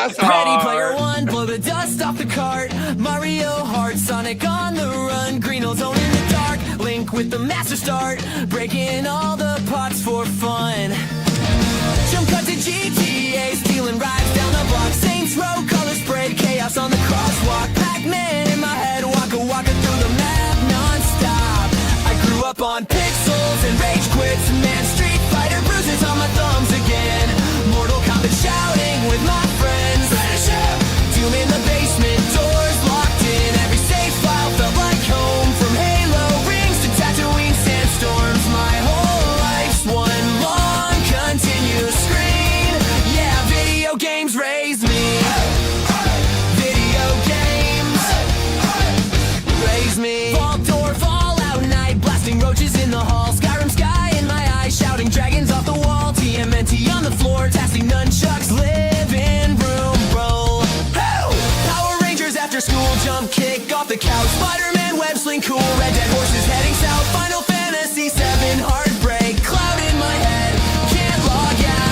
Ready Player One, blow the dust off the cart. Mario Heart, Sonic on the run. Green Hill's own in the dark. Link with the master start, breaking all the pots for fun. Jump cut to GTA, stealing rides down the block. Saints Row, color spray, chaos on the crosswalk. Pac-Man in my head, waka waka through the map non-stop. I grew up on pixels and rage quits. Man, Street Fighter bruises on my thumbs again. Mortal Kombat shouting with my friends. Finish him! Doom in the basement, doors locked in. Every save file felt like home. From Halo rings to Tatooine sandstorms. My whole life's one long continuous screen. Yeah, video games raise me. Video games raise me. Vault door, Fallout night, blasting roaches in the hall. Skyrim sky in my eyes, shouting dragons off the wall. TMNT on the floor, tasting nunchucks, living room roll. Power Rangers after school, jump kick off the couch. Spider-Man web sling cool, Red Dead horses heading south. Final Fantasy 7 heartbreak, cloud in my head, can't log out.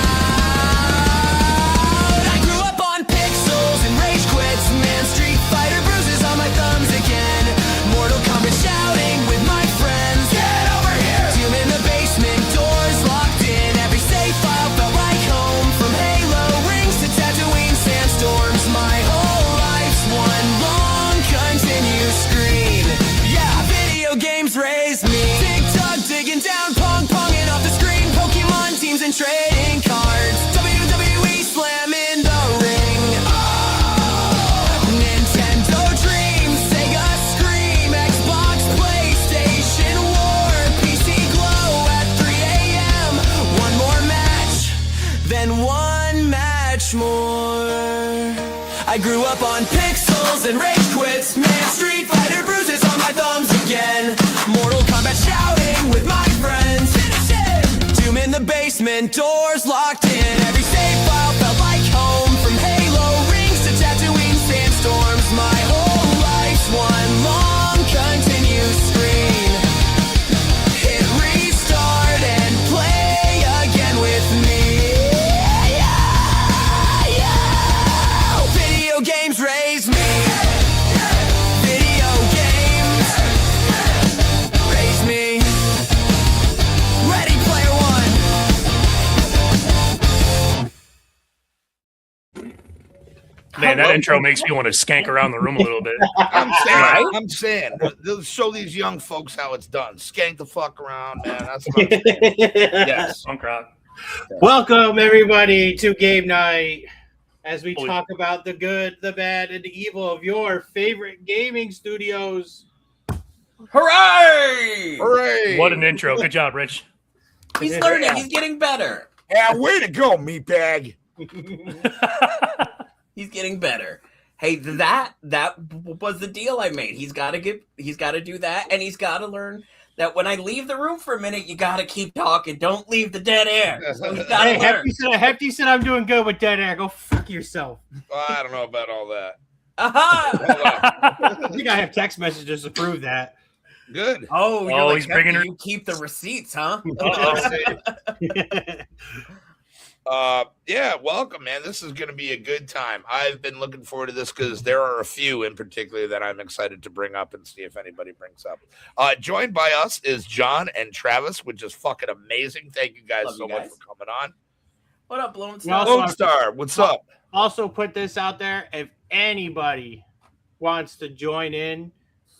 I grew up on pixels and rage quits. Man, Street Fighter bruises on my thumbs again. Mortal Kombat shouting with my friends. Get over here! Doom in the basement, doors locked in. Every save file felt like home. From Halo rings to Tatooine sandstorms. My whole life's one long continuous screen. Yeah, video games raise me. TikTok digging down, pong-ponging off the screen. Pokemon teams and trading cards. WWE slamming the ring. Nintendo dreams, Sega scream, Xbox, PlayStation war, PC glow at 3 a.m. One more match, then one match more. I grew up on pixels and rage quits. Man, Street Fighter bruises on my thumbs again. Mortal Kombat shouting with my friends. Finish it! Doom in the basement, doors locked in. Every save file felt like home. From Halo rings to Tatooine sandstorms. My whole life's one long continuous screen. Hit restart and play again with me. Yeah. Video games raise me. Video games raise me. Ready Player One. Man, that intro makes me want to skank around the room a little bit. I'm saying, show these young folks how it's done. Skank the fuck around, man. That's what I'm saying. Yes. Punk rock. Welcome, everybody, to Game Night as we talk about the good, the bad, and the evil of your favorite gaming studios. Hooray! Hooray! What an intro. Good job, Rich. He's learning. He's getting better. Yeah, way to go, meatbag. He's getting better. Hey, that was the deal I made. He's got to do that, and he's got to learn that when I leave the room for a minute, you got to keep talking. Don't leave the dead air. So he's gotta learn. Hefty said I'm doing good with dead air. Go fuck yourself. I don't know about all that. Aha! I think I have text messages to prove that. Good. Oh, you're like, he's bringing her. you keep the receipts, huh? Yeah, welcome, man. This is going to be a good time. I've been looking forward to this because there are a few in particular that I'm excited to bring up and see if anybody brings up. Joined by us is John and Travis, which is fucking amazing. Thank you guys much for coming on. What up, Lone Star? Lone Star, what's up? Also put this out there. If anybody wants to join in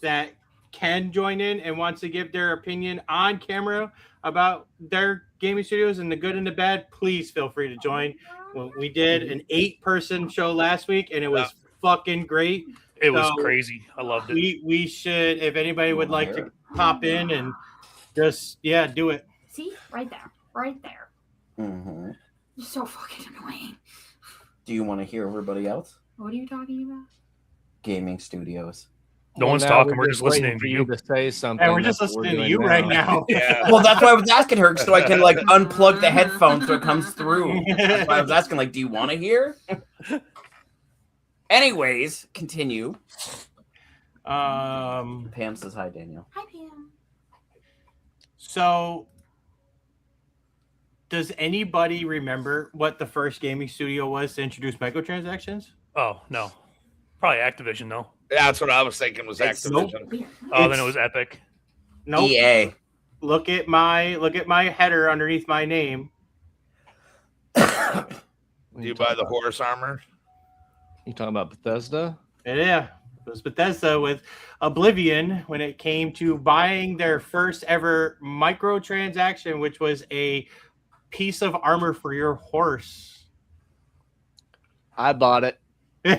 that can join in and wants to give their opinion on camera about their gaming studios and the good and the bad, please feel free to join. Well, we did an 8-person show last week, and it was fucking great. It was crazy. I loved it. We should, if anybody would like to pop in and just, do it. See? Right there. Right there. Mm-hmm. You're so fucking annoying. Do you want to hear everybody else? What are you talking about? Gaming studios. No one's talking. We're just listening to you. To say something. And we're just listening to you right now. Yeah. Well, that's why I was asking her, so I can unplug the headphones so it comes through. That's why I was asking, do you want to hear? Anyways, continue. Pam says hi, Daniel. Hi, Pam. So Does anybody remember what the first gaming studio was to introduce microtransactions? Oh no, probably Activision though. Yeah, that's what I was thinking was It's- Activision. Oh, then it was Epic. Nope. EA. Look at my header underneath my name. Do you buy the horse armor? You talking about Bethesda? Yeah, it was Bethesda with Oblivion when it came to buying their first ever microtransaction, which was a piece of armor for your horse. I bought it. He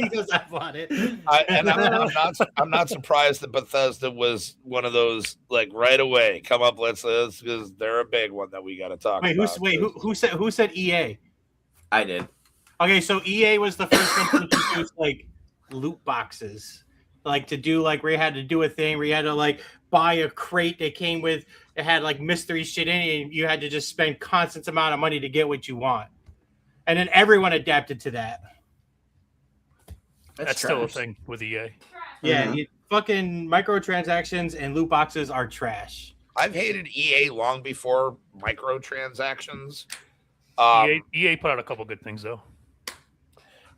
goes, I bought it. I'm not surprised that Bethesda was one of those like right away. Come up, let's because they're a big one that we got to talk about. Who said EA? I did. Okay, so EA was the first one to introduce like loot boxes, like to do like where you had to do a thing where you had to like buy a crate that came with it had like mystery shit in it, and you had to just spend constant amount of money to get what you want, and then everyone adapted to that. That's still a thing with EA. Yeah, fucking microtransactions and loot boxes are trash. I've hated EA long before microtransactions. EA put out a couple good things though.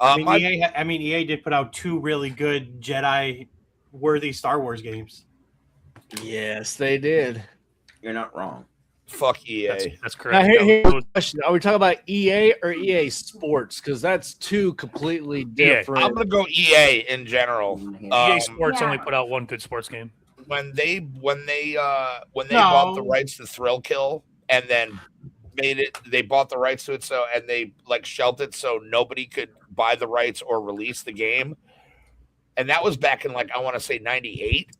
EA did put out 2 really good Jedi-worthy Star Wars games. Yes, they did. You're not wrong. Fuck EA. That's Now, correct. here's the question: are we talking about EA or EA Sports? Because that's 2 completely different. I'm gonna go EA in general. EA Sports yeah. only put out one good sports game. When they bought the rights to Thrill Kill and then they bought the rights to it and they like shelved it so nobody could buy the rights or release the game, and that was back in like I want to say 98.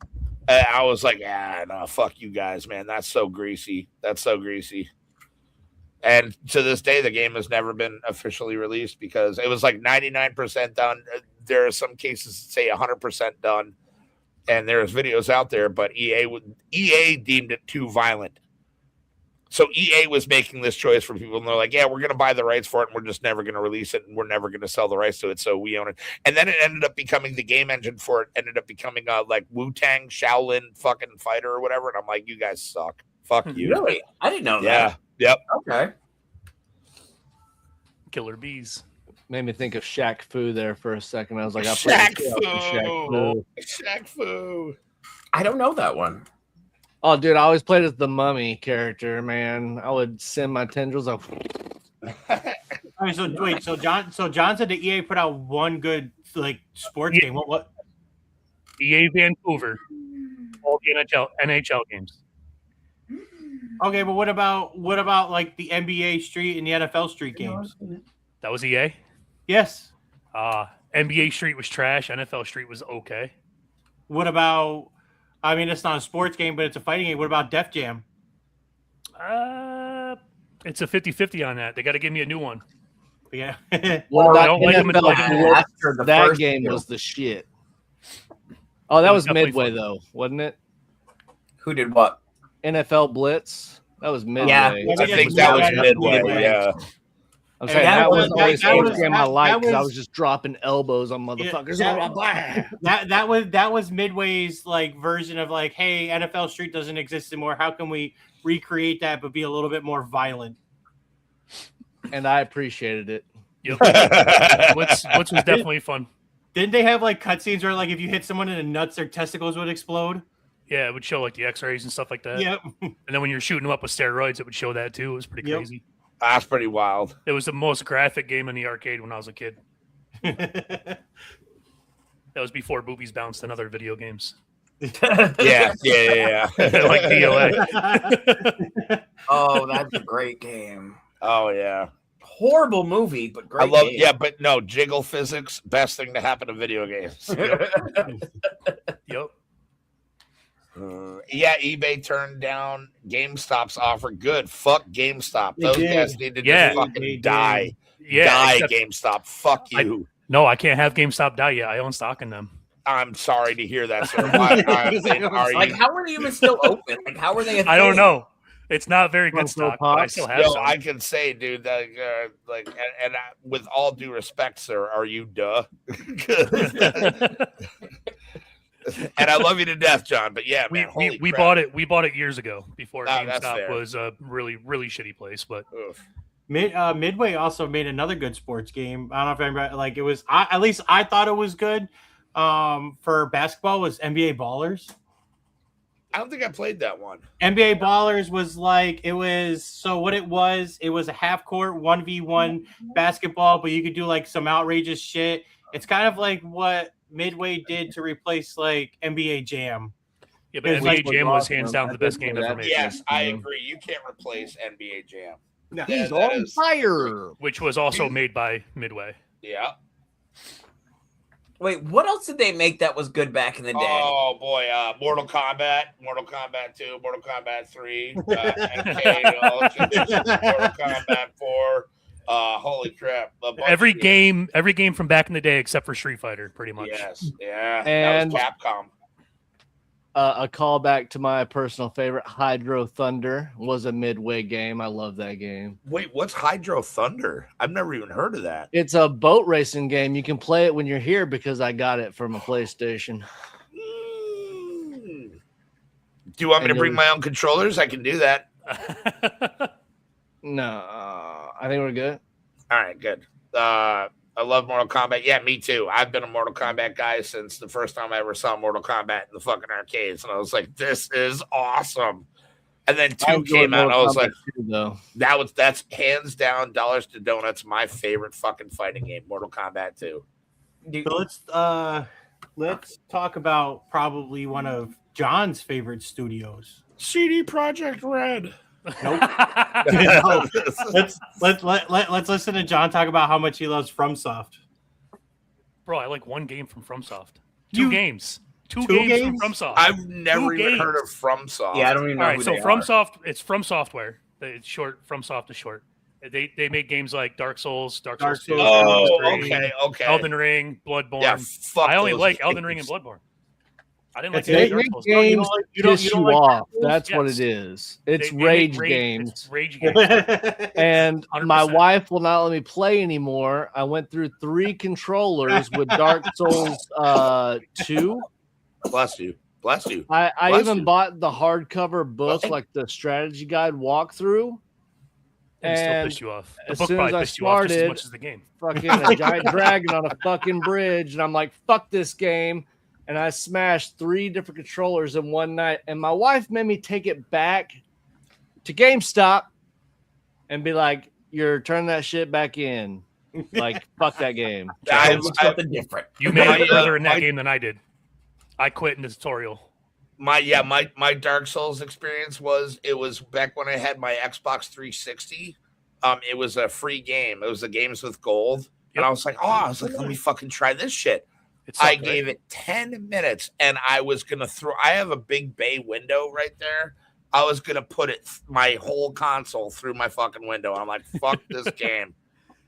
I was like, no, fuck you guys, man. That's so greasy. And to this day, the game has never been officially released because it was like 99% done. There are some cases that say 100% done, and there's videos out there, but EA deemed it too violent. So EA was making this choice for people, and they're like, yeah, we're going to buy the rights for it, and we're just never going to release it, and we're never going to sell the rights to it, so we own it. And then it ended up becoming the game engine for it, ended up becoming like Wu-Tang Shaolin fucking fighter or whatever, and I'm like, you guys suck. Fuck you. Really? I didn't know Yeah. that. Yep. Okay. Killer Bees. Made me think of Shaq Fu there for a second. I was like, Shaq Fu. Shaq Fu. I don't know that one. Oh, dude, I always played as the mummy character, man. I would send my tendrils up. All right, so wait, so John said the EA put out one good like sports game. What? EA Vancouver. All the NHL games. Okay, but what about like the NBA Street and the NFL Street games? That was EA. Yes. NBA Street was trash. NFL Street was okay. What about? I mean, it's not a sports game, but it's a fighting game. What about Def Jam? It's a 50-50 on that. They got to give me a new one. Yeah. What I about don't like them NFL until Blitz? after the That first game two. was the shit. Oh, that was definitely Midway, fun. though, wasn't it? Who did what? NFL Blitz? That was Midway. Yeah. I think that was Midway. Yeah. I'm saying that that was- was always that the was- game I that liked because I was- was just dropping elbows on motherfuckers. That was Midway's like version of like, hey, NFL Street doesn't exist anymore. How can we recreate that but be a little bit more violent? And I appreciated it. Yep. Blitz was definitely fun. Didn't they have like cutscenes where like if you hit someone in the nuts, their testicles would explode? Yeah, it would show like the X-rays and stuff like that. Yep. And then when you're shooting them up with steroids, it would show that too. It was pretty Yep. crazy. That's pretty wild. It was the most graphic game in the arcade when I was a kid. That was before boobies bounced in other video games. Yeah. Like DOA. Oh, that's a great game. Oh yeah. Horrible movie, but great. I love. game. Yeah, but no jiggle physics. Best thing to happen to video games. Yep. Yeah, eBay turned down GameStop's offer. Good. Fuck GameStop. They Those did. guys need to Yeah. just fucking They did. die. Yeah. Die, except- GameStop. Fuck you. No, I can't have GameStop die yet. I own stock in them. I'm sorry to hear that, sir. Why are Like, you? how are they even still open? Like, how are they? a I don't thing? know. It's not very good Funko stock, but I Pops. still have Yo, some. I can say, dude, that and with all due respect, sir, are you duh? And I love you to death, John. But yeah, man, holy we crap. bought it. We bought it years ago before That's GameStop fair. was a really shitty place. But Oof. Midway also made another good sports game. I don't know if anybody like it was. At least I thought it was good. For basketball was NBA Ballers. I don't think I played that one. NBA Ballers was like it was. So what it was a half court 1v1 basketball, but you could do like some outrageous shit. It's kind of like what Midway did to replace like NBA Jam. yeah, but It's NBA like- Jam was hands down the best game ever made. Yes, I agree. You can't replace NBA Jam. No. Yeah, He's that on is- fire. Which was also made by Midway. Yeah. Wait, what else did they make that was good back in the day? Oh boy, Mortal Kombat 2, Mortal Kombat 3, MK, Mortal Kombat 4. Holy crap! Every game from back in the day except for Street Fighter, pretty much. Yes, yeah. And- that was Capcom. A callback to my personal favorite, Hydro Thunder, was a Midway game. I love that game. Wait, what's Hydro Thunder? I've never even heard of that. It's a boat racing game. You can play it when you're here because I got it from a PlayStation. Do you want me to And bring there's- my own controllers? I can do that. No, I think we're good. All right, good. I love Mortal Kombat. Yeah, me too. I've been a Mortal Kombat guy since the first time I ever saw Mortal Kombat in the fucking arcades, and I was like, "This is awesome." And then 2 came out, and I was like, though. "That's hands down, dollars to donuts, my favorite fucking fighting game, Mortal Kombat 2." So let's talk about probably one of John's favorite studios. CD Projekt Red. Nope. Let's listen to John talk about how much he loves FromSoft. Bro, I like one game from FromSoft. You- Two games. Two Two games games? from FromSoft. I've never even games. heard of FromSoft. Yeah, I don't even know All right, who so they are. FromSoft, it's From Software. It's short. FromSoft is short. They make games like Dark Souls, Dark Souls 2, Oh, Dark Souls 3, okay. Elden Ring, Bloodborne. Yeah, fuck I only those like Elden Ring games. and Bloodborne. I didn't like That's any it? Dark Souls. Games piss you like off. Dark That's what Yes. it is. It's They make rage It's games. rage games. And my 100%. wife will not let me play anymore. I went through 3 controllers with Dark Souls 2. Bless you. Bless you. I Bless even you. bought the hardcover book, Bless- like the strategy guide walkthrough. It still And pissed you off. The as book soon probably as I pissed you off just as started- much as the game. Fucking a giant dragon on a fucking bridge, and I'm like, fuck this game. And I smashed 3 different controllers in one night. And my wife made me take it back to GameStop and be like, you're turning that shit back in. Like, fuck that game. I- It was something different. You made My, it further in that my- game than I did. I quit in the tutorial. My Dark Souls experience was back when I had my Xbox 360. It was a free game. It was the Games with Gold. And Yep. I was like, let me fucking try this shit. It I sucked, right? gave it 10 minutes and I was going to I have a big bay window right there. I was going to put my whole console through my fucking window. I'm like, fuck this game.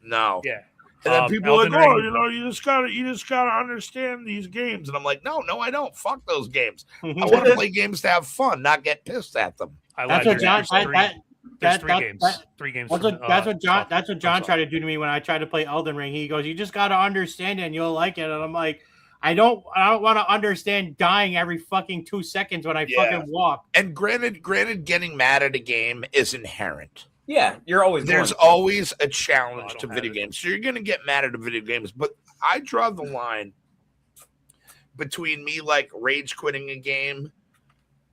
No. Yeah. And then people are Elden like, Ring- you just gotta understand these games. And I'm like, no, I don't. Fuck those games. I want to play games to have fun, not get pissed at them. I That's lied. what John. There's three games. Three games. That's from, what John. Soft- That's what John Soft. tried to do to me when I tried to play Elden Ring. He goes, "You just got to understand it, and you'll like it." And I'm like, I don't want to understand dying every fucking 2 seconds when I Yeah. fucking walk. And granted, getting mad at a game is inherent. Yeah, you're always There's going. always a No, I challenge don't to have video it. games. So you're going to get mad at the video games. But I draw the line between me like rage quitting a game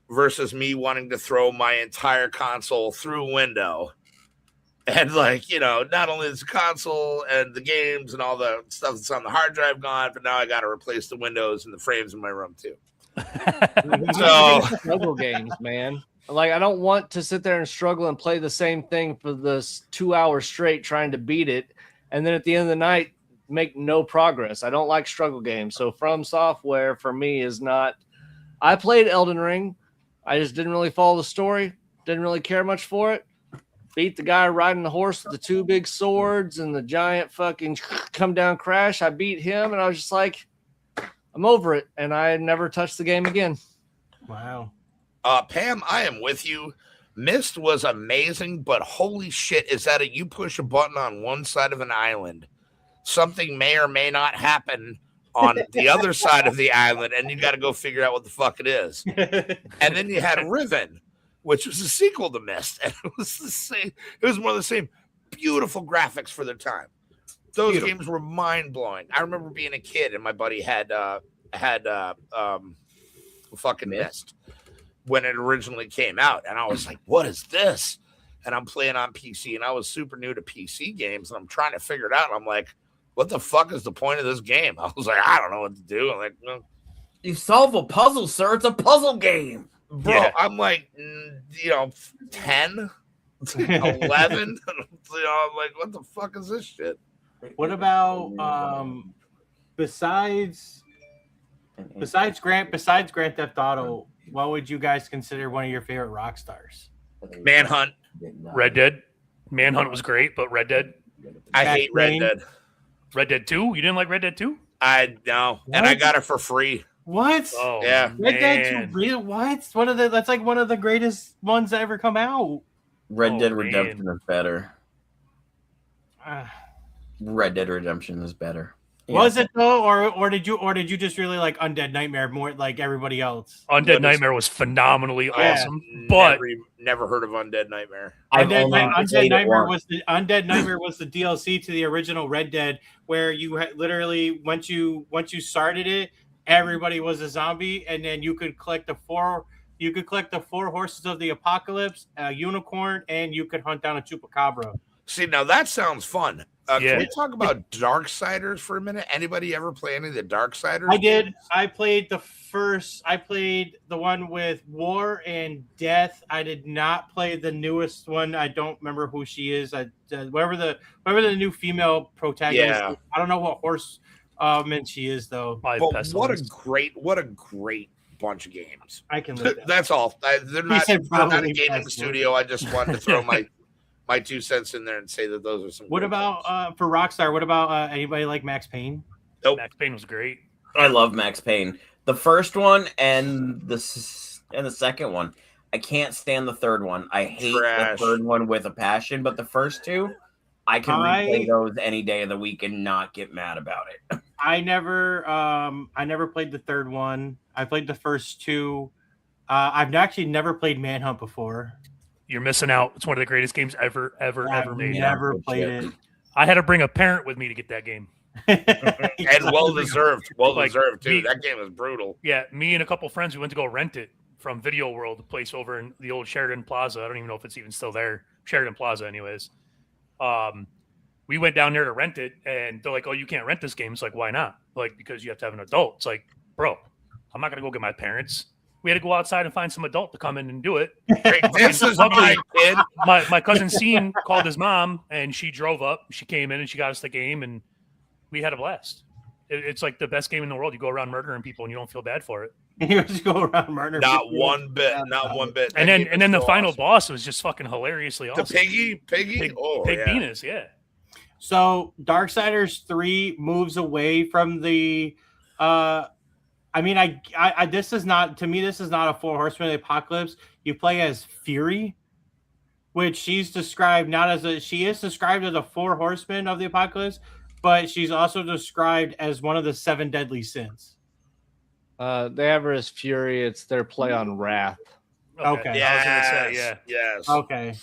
versus me wanting to throw my entire console through a window. And not only is the console and the games and all the stuff that's on the hard drive gone, but now I got to replace the windows and the frames in my room too. So Struggle games, man. Like, I don't want to sit there and struggle and play the same thing for this 2 hours straight trying to beat it, and then at the end of the night make no progress. I don't like struggle games. So From Software for me is not. I played Elden Ring. I just didn't really follow the story. Didn't really care much for it. Beat the guy riding the horse with the 2 big swords and the giant fucking come down crash. I beat him, and I was just like, I'm over it, and I never touched the game again. Wow. Pam, I am with you. Myst was amazing, but holy shit, is that you push a button on one side of an island, something may or may not happen on the other side of the island, and you got to go figure out what the fuck it is. And then you had Riven, which was a sequel to Myst, and it was the same. It was one of the same beautiful graphics for their time. Those games were mind blowing. I remember being a kid, and my buddy had fucking Myst when it originally came out, and I was like, "What is this?" And I'm playing on PC, and I was super new to PC games, and I'm trying to figure it out. And I'm like, "What the fuck is the point of this game?" I was like, "I don't know what to do." I'm like, well, You solve a puzzle, sir. It's a puzzle game. bro, Yeah. I'm like, 10, 11. I'm like, what the fuck is this shit? What about besides Grand Theft Auto? What would you guys consider one of your favorite rock stars? Manhunt. Red Dead. Manhunt was great, but Red Dead. I Max hate Red Payne? Dead. Red Dead 2? You didn't like Red Dead 2? I know, and I got it for free. What? Oh, Yeah. Red Dead man. 2 real what? That's like one of the greatest ones that ever come out. Red Oh, Dead man. Redemption is better. Ah. Red Dead Redemption is better. Was it though, or did you just really like Undead Nightmare more like everybody else? Undead What is- Nightmare was phenomenally Yeah. awesome, but never heard of Undead Nightmare. Undead Nightmare was the DLC to the original Red Dead, where you literally once you started it, everybody was a zombie, and then you could collect the four horses of the apocalypse, a unicorn, and you could hunt down a chupacabra. See, now that sounds fun. Yeah. Can we talk about Darksiders for a minute? Anybody ever play any of the Darksiders? I did. I played the one with War and Death. I did not play the newest one. I don't remember who she is. Whatever the new female protagonist. Yeah. Is. I don't know what horse man she is though. Five But Pestilence. what a great bunch of games. I can live that. That's all. They're He not, said they're not a probably gaming Pestilence. studio. I just wanted to throw my 2 cents in there and say that those are some. What great about games. for Rockstar? What about anybody like Max Payne? Max Payne was great. I love Max Payne. The first one and the second one. I can't stand the third one. I hate Trash. the third one with a passion, but the first two, I can replay those any day of the week and not get mad about it. I never played the third one. I played the first two. I've actually never played Manhunt before. You're missing out. It's one of the greatest games ever I've made. never played it. I had to bring a parent with me to get that game. And well deserved. Well Like, deserved too. me- That game is brutal. Yeah, me and a couple friends, we went to go rent it from Video World, the place over in the old Sheridan Plaza. I don't even know if it's even still there. Sheridan Plaza, anyways. We went down there to rent it, and they're like, "Oh, you can't rent this game." It's like, why not? Like, because you have to have an adult. It's like, bro, I'm not gonna go get my parents. We had to go outside and find some adult to come in and do it. Hey, this is my kid. My cousin Scene called his mom, and she drove up. She came in and she got us the game, and we had a blast. It's like the best game in the world. You go around murdering people, and you don't feel bad for it. You just go around murdering Not people. one bit. Not one bit. And That then game and is then the so final awesome. boss was just fucking hilariously The awesome. piggy. Pig, Oh, Pig yeah. Venus, yeah. So Darksiders 3 moves away from the I mean I this is not to me this is not a Four Horsemen of the Apocalypse. You play as Fury, which she's described she is described as a Four Horsemen of the Apocalypse, but she's also described as one of the 7 deadly sins. They have her as Fury. It's their play on Wrath. Okay. I was gonna say, yeah. Yes. Okay.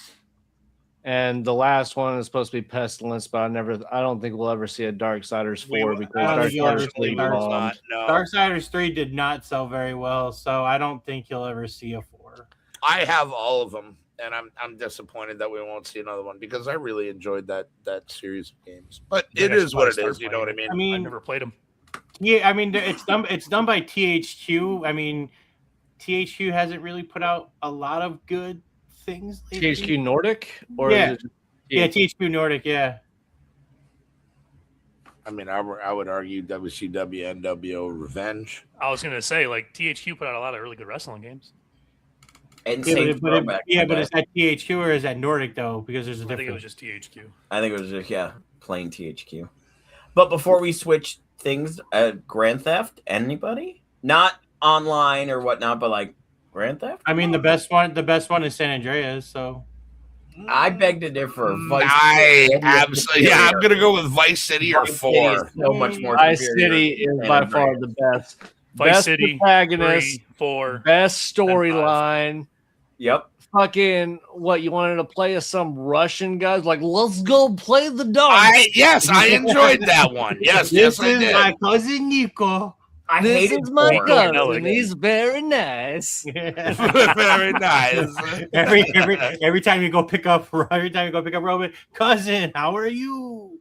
And the last one is supposed to be Pestilence, but I don't think we'll ever see a Darksiders 4 because I don't think you'll ever Darksiders see 3 Dark- bombed. No. Darksiders 3 did not sell very well, so I don't think you'll ever see a 4. I have all of them, and I'm disappointed that we won't see another one because I really enjoyed that series of games. But Yeah, it I is should what it probably is. start You know what I playing mean? I I mean, never played them. yeah, I mean it's done by THQ. I mean, THQ hasn't really put out a lot of good things lately. THQ Nordic? Or Yeah. is it Yeah, THQ Nordic, yeah. I mean, I would argue WCW, NWO, Revenge. I was gonna say, like, THQ put out a lot of really good wrestling games. And Yeah, same but, throwback to but that. is that THQ or is that Nordic though? Because there's a I think it was difference. just THQ. I think it was just plain THQ. But before we switch things, Grand Theft, anybody? Not online or whatnot, but like Grand Theft. I mean, the best one is San Andreas. So I beg to differ. Absolutely. Yeah, I'm gonna go with Vice City or Vice City is 4. so much more. Vice superior City is than by San far Andreas. the best. Vice Best City, protagonist, 3, 4. best storyline. Yep. Fucking what you wanted to play as some Russian guys? Like, let's go play the dog. Yes, I enjoyed that one. Yes, This I is did. my cousin Nico. I This hated is my 4. cousin. He's very nice. Very nice. every time you go pick up Roman, cousin, how are you?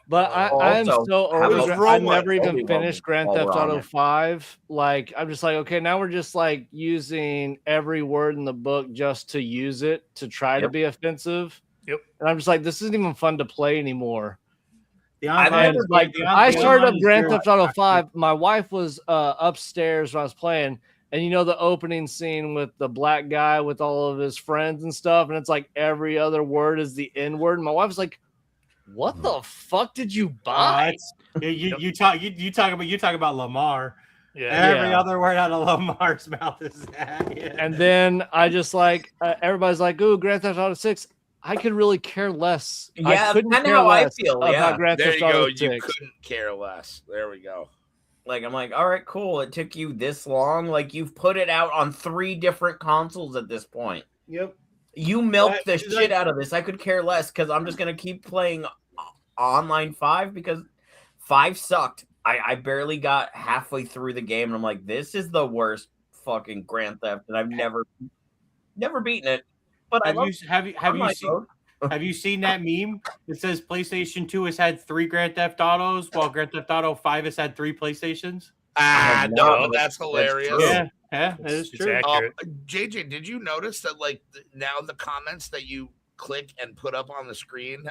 But I'm Also, so how over. about I've Roma? never even Obi-Wan finished Grand while Theft we're on Auto it. 5. Like, I'm just like, okay, now we're just like using every word in the book just to use it to try to Yep. be offensive. Yep. And I'm just like, this isn't even fun to play anymore. The I've online And never is like, the I started online up is Grand good. Theft Auto 5. My wife was upstairs when I was playing, and you know the opening scene with the black guy with all of his friends and stuff, and it's like every other word is the N word. And my wife was like, "What the fuck did you buy?" You talk about Lamar. Yeah. Every Yeah. other word out of Lamar's mouth is that. Yeah. And then I just like everybody's like, "Ooh, Grand Theft Auto 6." I could really care less. Yeah, I couldn't kinda care how I less feel, about yeah. Grand There Theft you Auto go. 6. You couldn't care less. There we go. Like, I'm like, all right, cool. It took you this long. Like, you've put it out on 3 different consoles at this point. Yep. You milked the Like- shit out of this. I could care less because I'm just going to keep playing online 5 because 5 sucked. I barely got halfway through the game and I'm like, this is the worst fucking Grand Theft, and I've never beaten it. But Have you you seen that meme? It says PlayStation 2 has had 3 Grand Theft Autos, while Grand Theft Auto 5 has had 3 PlayStations. Ah, no, no, but that's hilarious. true. Yeah, that is It's true. accurate. JJ, did you notice that like now the comments that you click and put up on the screen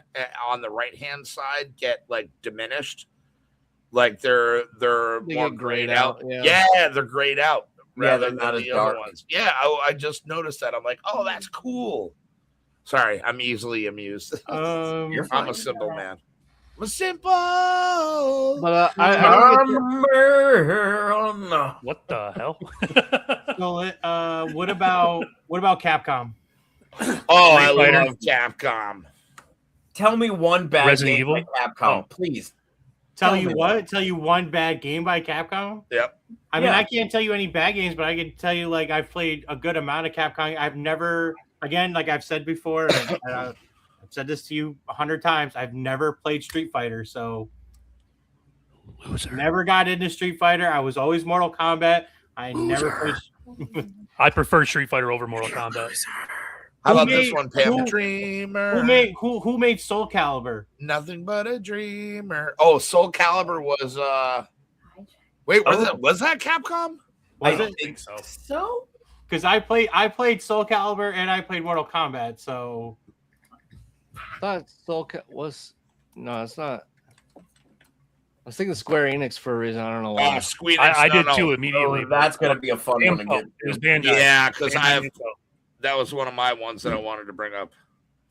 on the right hand side get like diminished? Like they're They more get grayed grayed out. out, yeah. Yeah, they're grayed out Yeah, rather they're not than as the other dark. ones. Yeah, I just noticed that. I'm like, oh, that's cool. Sorry, I'm easily amused. You're I'm fine. a simple man. I'm a simple. But I don't get No. What the hell? So, what about Capcom? Oh, I Street Fighter. love Capcom. Tell me one bad Resident game Evil? by Capcom, Oh. please. Tell me you one bad game by Capcom? Yep. I mean, Yeah. I can't tell you any bad games, but I can tell you like I've played a good amount of Capcom. I've never, again, like I've said before, and I've said this to you 100 times. I've never played Street Fighter, so Loser. never got into Street Fighter. I was always Mortal Kombat. I never played. I prefer Street Fighter over Mortal Kombat. How Who about this made- one, Pam? who- Dreamer. Who made Soul Calibur? Nothing but a dreamer. Oh, Soul Calibur was wait, was that Capcom? Was I it? think so. So? Because I played Soul Calibur and I played Mortal Kombat. So thought was no, it's not. I was thinking Square Enix for a reason. I don't know why. Oh, Squeak. I did too immediately. Oh, that's going to be a fun one to Namco. get It was to. Bandai. Yeah, because Bandai, that was one of my ones that I wanted to bring up.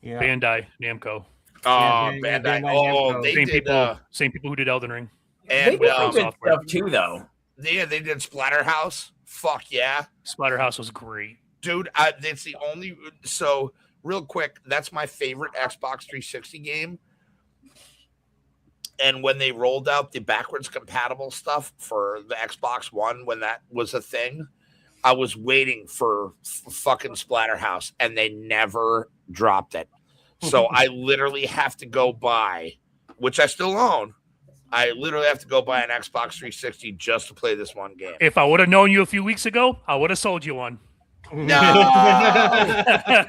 yeah. Bandai Namco. Oh, Yeah, Bandai. Bandai Oh, Namco. they Same did. people. Same people who did Elden Ring. They And did some good software. stuff too, though. they did Splatterhouse. Fuck yeah, Splatterhouse was great. dude. That's the only. So real quick, that's my favorite Xbox 360 game. And when they rolled out the backwards compatible stuff for the Xbox One, when that was a thing, I was waiting for fucking Splatterhouse, and they never dropped it. So I literally have to go buy, which I still own. I literally have to go buy an Xbox 360 just to play this one game. If I would have known you a few weeks ago, I would have sold you one. No. I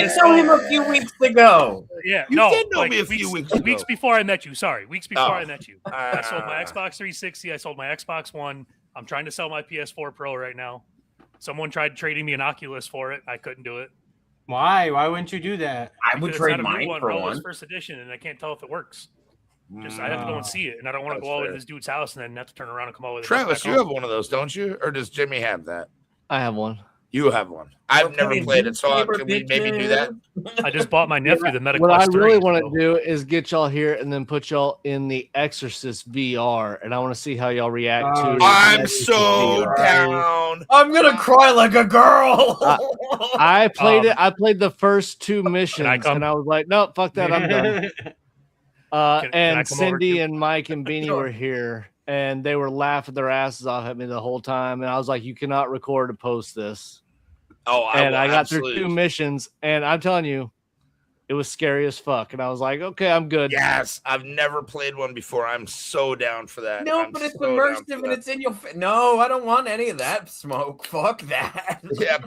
did tell him a few weeks ago. Yeah, You no, did know like me a few weeks ago. Weeks before I met you. Sorry, weeks before Oh. I met you. I sold my Xbox 360. I sold my Xbox One. I'm trying to sell my PS4 Pro right now. Someone tried trading me an Oculus for it. I couldn't do it. Why? Why wouldn't you do that? I would Because it's trade not a new mine for bro. It's one. first edition, and I can't tell if it works. Just I have to go Ah. and see it, and I don't want to That's go over to fair. this dude's house and then have to turn around and come over. Travis, you have one of those, don't you? Or does Jimmy have that? I have one. You have one. I've We're never playing played it, so newspaper can we maybe do that? I just bought my nephew the Meta What I Quest really 3, want so- to do is get y'all here and then put y'all in the Exorcist VR, and I want to see how y'all react to. I'm Exorcist so VR. down. I'm gonna cry like a girl. I played it. I played the first 2 missions, come? and I was like, "Nope, fuck that, I'm done." Can I And come over Cindy too? and Mike and Beanie Sure. were here, and they were laughing their asses off at me the whole time. And I was like, "You cannot record and post this." Oh, And will I got absolutely. through 2 missions, and I'm telling you, it was scary as fuck. And I was like, "Okay, I'm good." Yes, I've never played one before. I'm so down for that. No, I'm but it's so down immersive for and that. it's in your face. No, I don't want any of that smoke. Fuck that. Yeah,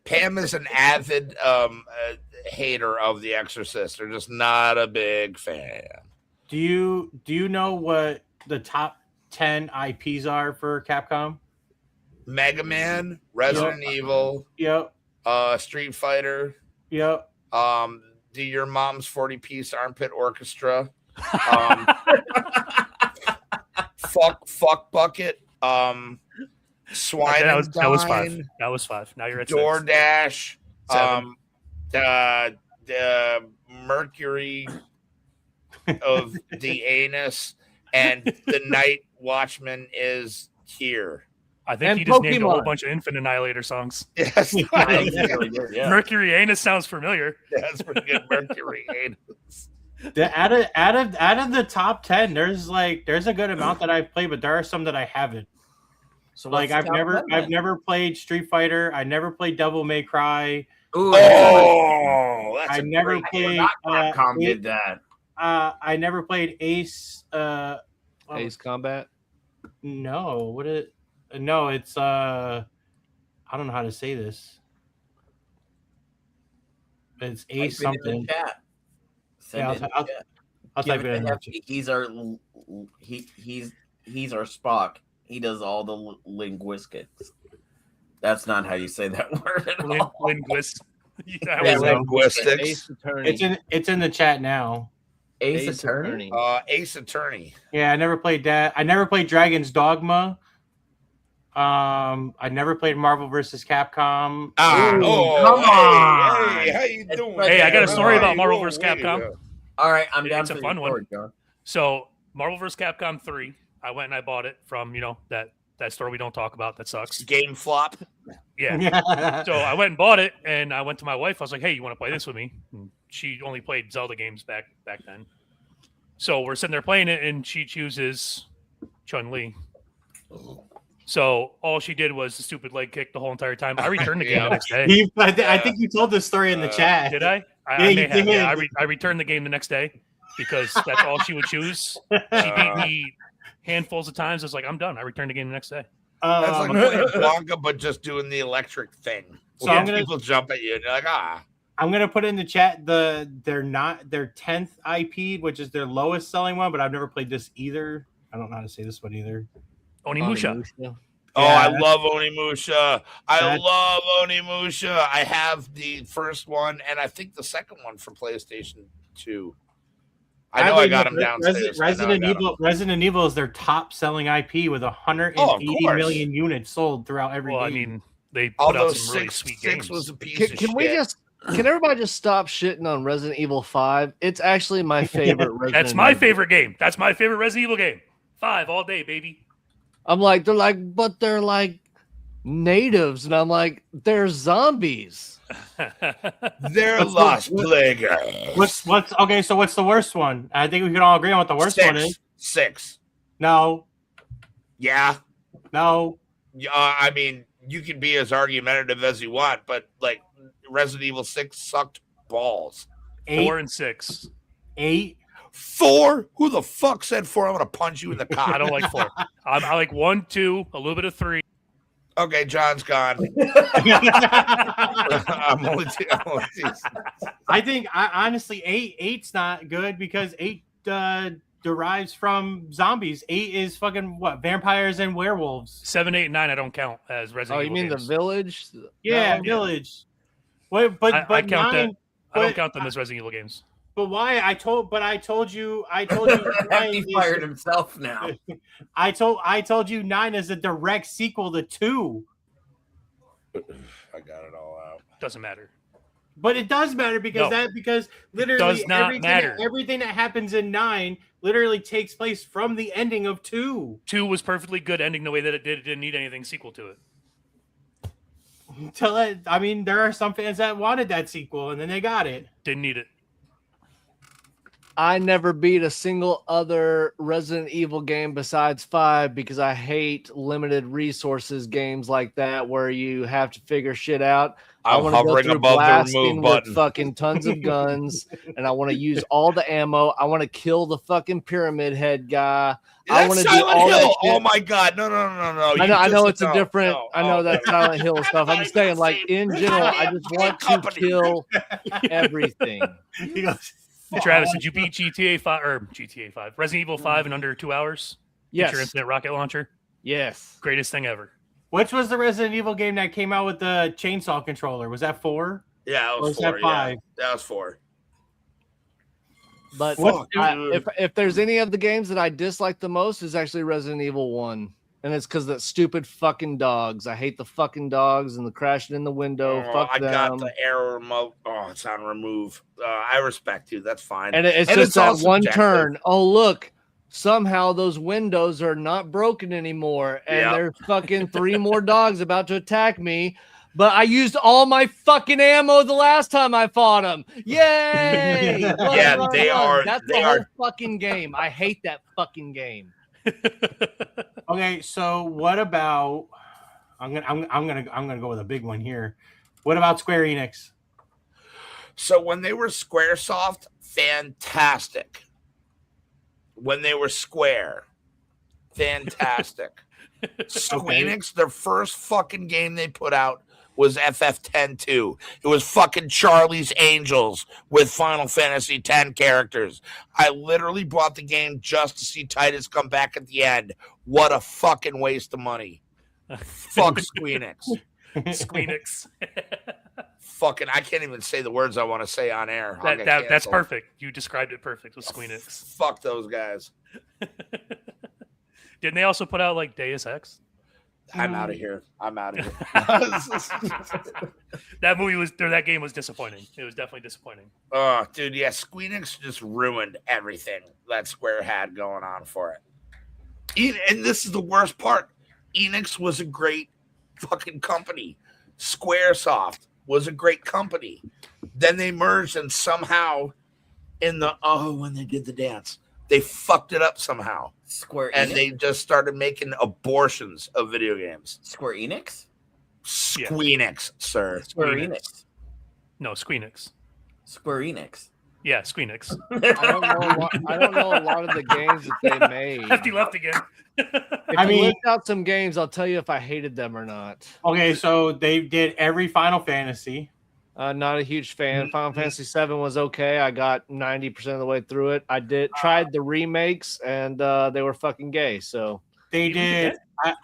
Pam is an avid hater of The Exorcist. They're just not a big fan. Do you know what the top 10 IPs are for Capcom? Mega Man, Resident Evil, Yep. Street Fighter, Yep. do your mom's 40-piece armpit orchestra, fuck bucket, swine that was and 5. dine, That was 5. Now you're at 6. DoorDash, 7. the Mercury of the anus, and the Night Watchman is here. I think And he just named a whole Pokemon. bunch of Infinite Annihilator songs. Yes, Yeah. Mercury Anus sounds familiar. that's pretty good. Mercury anus. Out of the top 10, there's a good amount that I've played, but there are some that I haven't. So Like what's the top 10 I've then? never played Street Fighter. I never played Devil May Cry. Ooh, Oh, that's I a never great played. one. Capcom did that. I never played Ace. Ace Combat. No, what it? No, it's I don't know how to say this. Ace Type it in something. the chat. Send Yeah, it in the I'll chat. I'll Give type it it in. to there. Hefty. He's our our Spock. He does all the linguistics. That's not how you say that word at all. Linguist. Yeah, There Yeah, you go. linguistics. Ace Attorney. It's in the chat now. Ace Attorney. Ace Attorney. Yeah, I never played that. I never played Dragon's Dogma. I never played Marvel vs. Capcom. come on. Hey, how you doing? Hey, I got a story about Marvel Whoa, vs. way to Capcom. go. All right, I'm down It's a for fun the one. story, John. So Marvel vs. Capcom 3, I went and I bought it from, that store we don't talk about that sucks. Game flop. Yeah. So I went and bought it, and I went to my wife. I was like, "Hey, you want to play this with me?" And she only played Zelda games back then. So we're sitting there playing it, and she chooses Chun-Li. So all she did was the stupid leg kick the whole entire time. I returned the game Yeah. the next day. I think you told this story in the chat. Did I? I Yeah, you may have. Yeah, did. I returned the game the next day because that's all she would choose. She beat me handfuls of times. I was like, I'm done. I returned the game the next day. That's like Um, playing Blanca, but just doing the electric thing. So So I'm gonna- people jump at you, and you're like, I'm gonna put in the chat their 10th IP, which is their lowest selling one, but I've never played this either. I don't know how to say this one either. Onimusha. Oh, Yeah, I love Onimusha. I That's- love Onimusha. I have the first one, and I think the second one for PlayStation 2. I know I got them downstairs. Resident Evil is their top selling IP with 180 course. million units sold throughout every Well, I game. mean, they put Although out some really sweet six games. was a piece Can, of can shit. we just? Can everybody just stop shitting on Resident Evil 5? It's actually my favorite. Resident That's my Evil. favorite game. That's my favorite Resident Evil game. 5 all day, baby. I'm like, they're like natives, and I'm like, they're zombies. They're lost players. What's okay? So what's the worst one? I think we can all agree on what the worst one is. 6. No, Yeah. no. I mean, you can be as argumentative as you want, but like Resident Evil 6 sucked balls. 4 and 6. 8. 4? Who the fuck said 4? I'm gonna punch you in the I cock. don't like 4. I like 1, 2, a little bit of 3. Okay, John's gone. I'm only I think honestly, 8's not good because 8 derives from zombies. 8 is fucking what? Vampires and werewolves. 7, 8, and 9 I don't count as Resident Oh, Evil you mean games. the village? Yeah, No? Village. Wait, but I count 9, that. I don't but- count them as Resident Evil games. But why? I told you. nine He is- fired himself now. I told you 9 is a direct sequel to 2. I got it all out. Doesn't matter. But it does matter because No. because literally does not matter. everything that happens in 9 literally takes place from the ending of 2. 2 was perfectly good ending the way that it did. It didn't need anything sequel to it. I mean, there are some fans that wanted that sequel, and then they got it. Didn't need it. I never beat a single other Resident Evil game besides 5 because I hate limited resources games like that where you have to figure shit out. I I'm want to go hovering through above the blasting remove with button. fucking tons of guns, and I want to use all the ammo. I want to kill the fucking pyramid head guy. I want That's to do Silent all that Hill. shit. Oh my god! No! I know it's a different. No. I know Oh, that's no. Silent Hill stuff. I'm just saying, like in general, I just want to Company. kill everything. He goes, Travis, did you beat GTA 5 or GTA 5? Resident Evil 5 in under 2 hours? Get your Yes, Infinite Rocket Launcher? yes. Greatest thing ever. which was the Resident Evil game that came out with the chainsaw controller? Was that 4? Yeah, it Or was is that 4. 5? Yeah, that was 4. But Fuck, if there's any of the games that I dislike the most, is actually Resident Evil 1. And it's because that stupid fucking dogs. I hate the fucking dogs and the crashing in the window. Oh, Fuck I them. got the error remote. Oh, it's on remove. I respect you. That's fine. And it's And just it's that all one subjective. turn. Oh, look. Somehow those windows are not broken anymore. And Yep. there's fucking 3 more dogs about to attack me. But I used all my fucking ammo the last time I fought them. Yay! Yeah, they are- That's they the whole are- fucking game. I hate that fucking game. Okay, so what about? I'm gonna go with a big one here. What about Square Enix? So when they were Squaresoft, fantastic. When they were Square, fantastic. Squeenix, their first fucking game they put out was FF10-2. It was fucking Charlie's Angels with Final Fantasy X characters. I literally bought the game just to see Titus come back at the end. What a fucking waste of money. Fuck Squeenix. Squeenix. Fucking, I can't even say the words I want to say on air. I'll get That's canceled. perfect. You described it perfect with Squeenix. Fuck those guys. Didn't they also put out like Deus Ex? I'm out of here. I'm out of here. That game was disappointing. It was definitely disappointing. Oh, dude, yeah, Squeenix just ruined everything that Square had going on for it. And this is the worst part. Enix was a great fucking company. Squaresoft was a great company. Then they merged, and somehow when they did the dance, they fucked it up somehow. Square Enix? And they just started making abortions of video games. Square Enix? Squeenix, sir. Square Squeenix. Enix. No, Squeenix. Square Enix. Yeah, Squeenix. I don't know a lot of the games that they made. Hefty left again. If I you mean- list out some games, I'll tell you if I hated them or not. Okay, so they did every Final Fantasy. Not a huge fan. Final Fantasy VII was okay. I got 90% of the way through it. I tried the remakes, and they were fucking gay. So They did.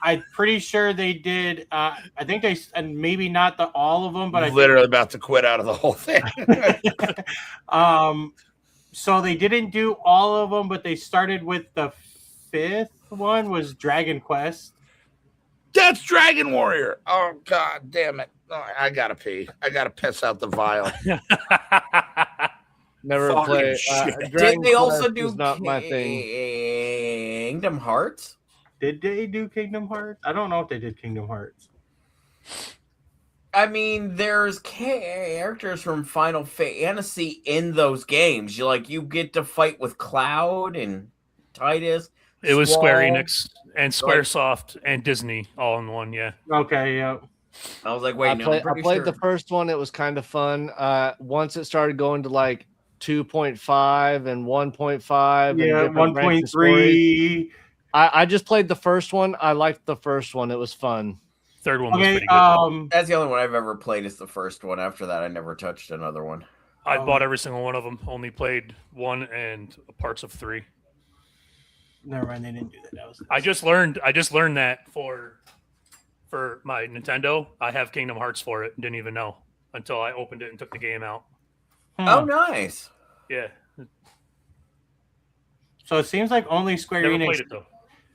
I'm pretty sure they did. I think they, and maybe not all of them, but I literally about to quit out of the whole thing. So they didn't do all of them, but they started with the 5th one was Dragon Quest. That's Dragon Warrior. Oh god damn it. Oh, I gotta pee. I gotta piss out the vial. never Fucking played. shit. Did they also Quest do was not my thing. Kingdom Hearts? Did they do Kingdom Hearts? I don't know if they did Kingdom Hearts. I mean, there's characters from Final Fantasy in those games. You get to fight with Cloud and Titus. It was Square Squall. Enix and Squaresoft and Disney all in one. Yeah. Okay, yeah. I was like, wait, I played the first one. It was kind of fun. Once it started going to like 2.5 and 1.5. Yeah, and different ranking stories, 1.3. I just played the first one. I liked the first one. It was fun. Third one was Okay, pretty good. That's the only one I've ever played is the first one. After that, I never touched another one. I bought every single one of them. Only played 1 and parts of 3. Never mind, they didn't do that. That was I just learned that for my Nintendo, I have Kingdom Hearts for it. Didn't even know until I opened it and took the game out. Oh, nice. Yeah. So it seems like only Square Never Enix. played it though.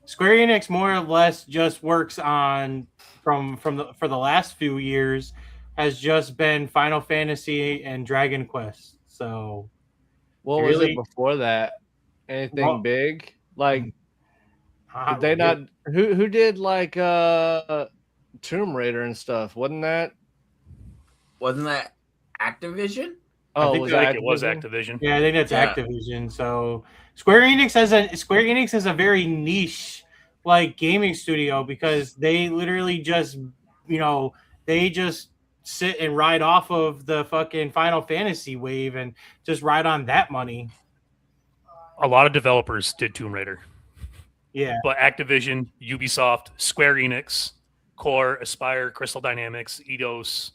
Square Enix more or less just works on for the last few years has just been Final Fantasy and Dragon Quest. So What was it before that? Anything big? Like did they not who did like Tomb Raider and stuff? Wasn't that Activision? I Oh, think was I that think it was Activision? Activision. Yeah, I think that's Yeah. Activision. So Square Enix has a very niche like gaming studio because they literally just they just sit and ride off of the fucking Final Fantasy wave and just ride on that money. A lot of developers did Tomb Raider, Yeah. but Activision, Ubisoft, Square Enix, Core, Aspire, Crystal Dynamics, Eidos.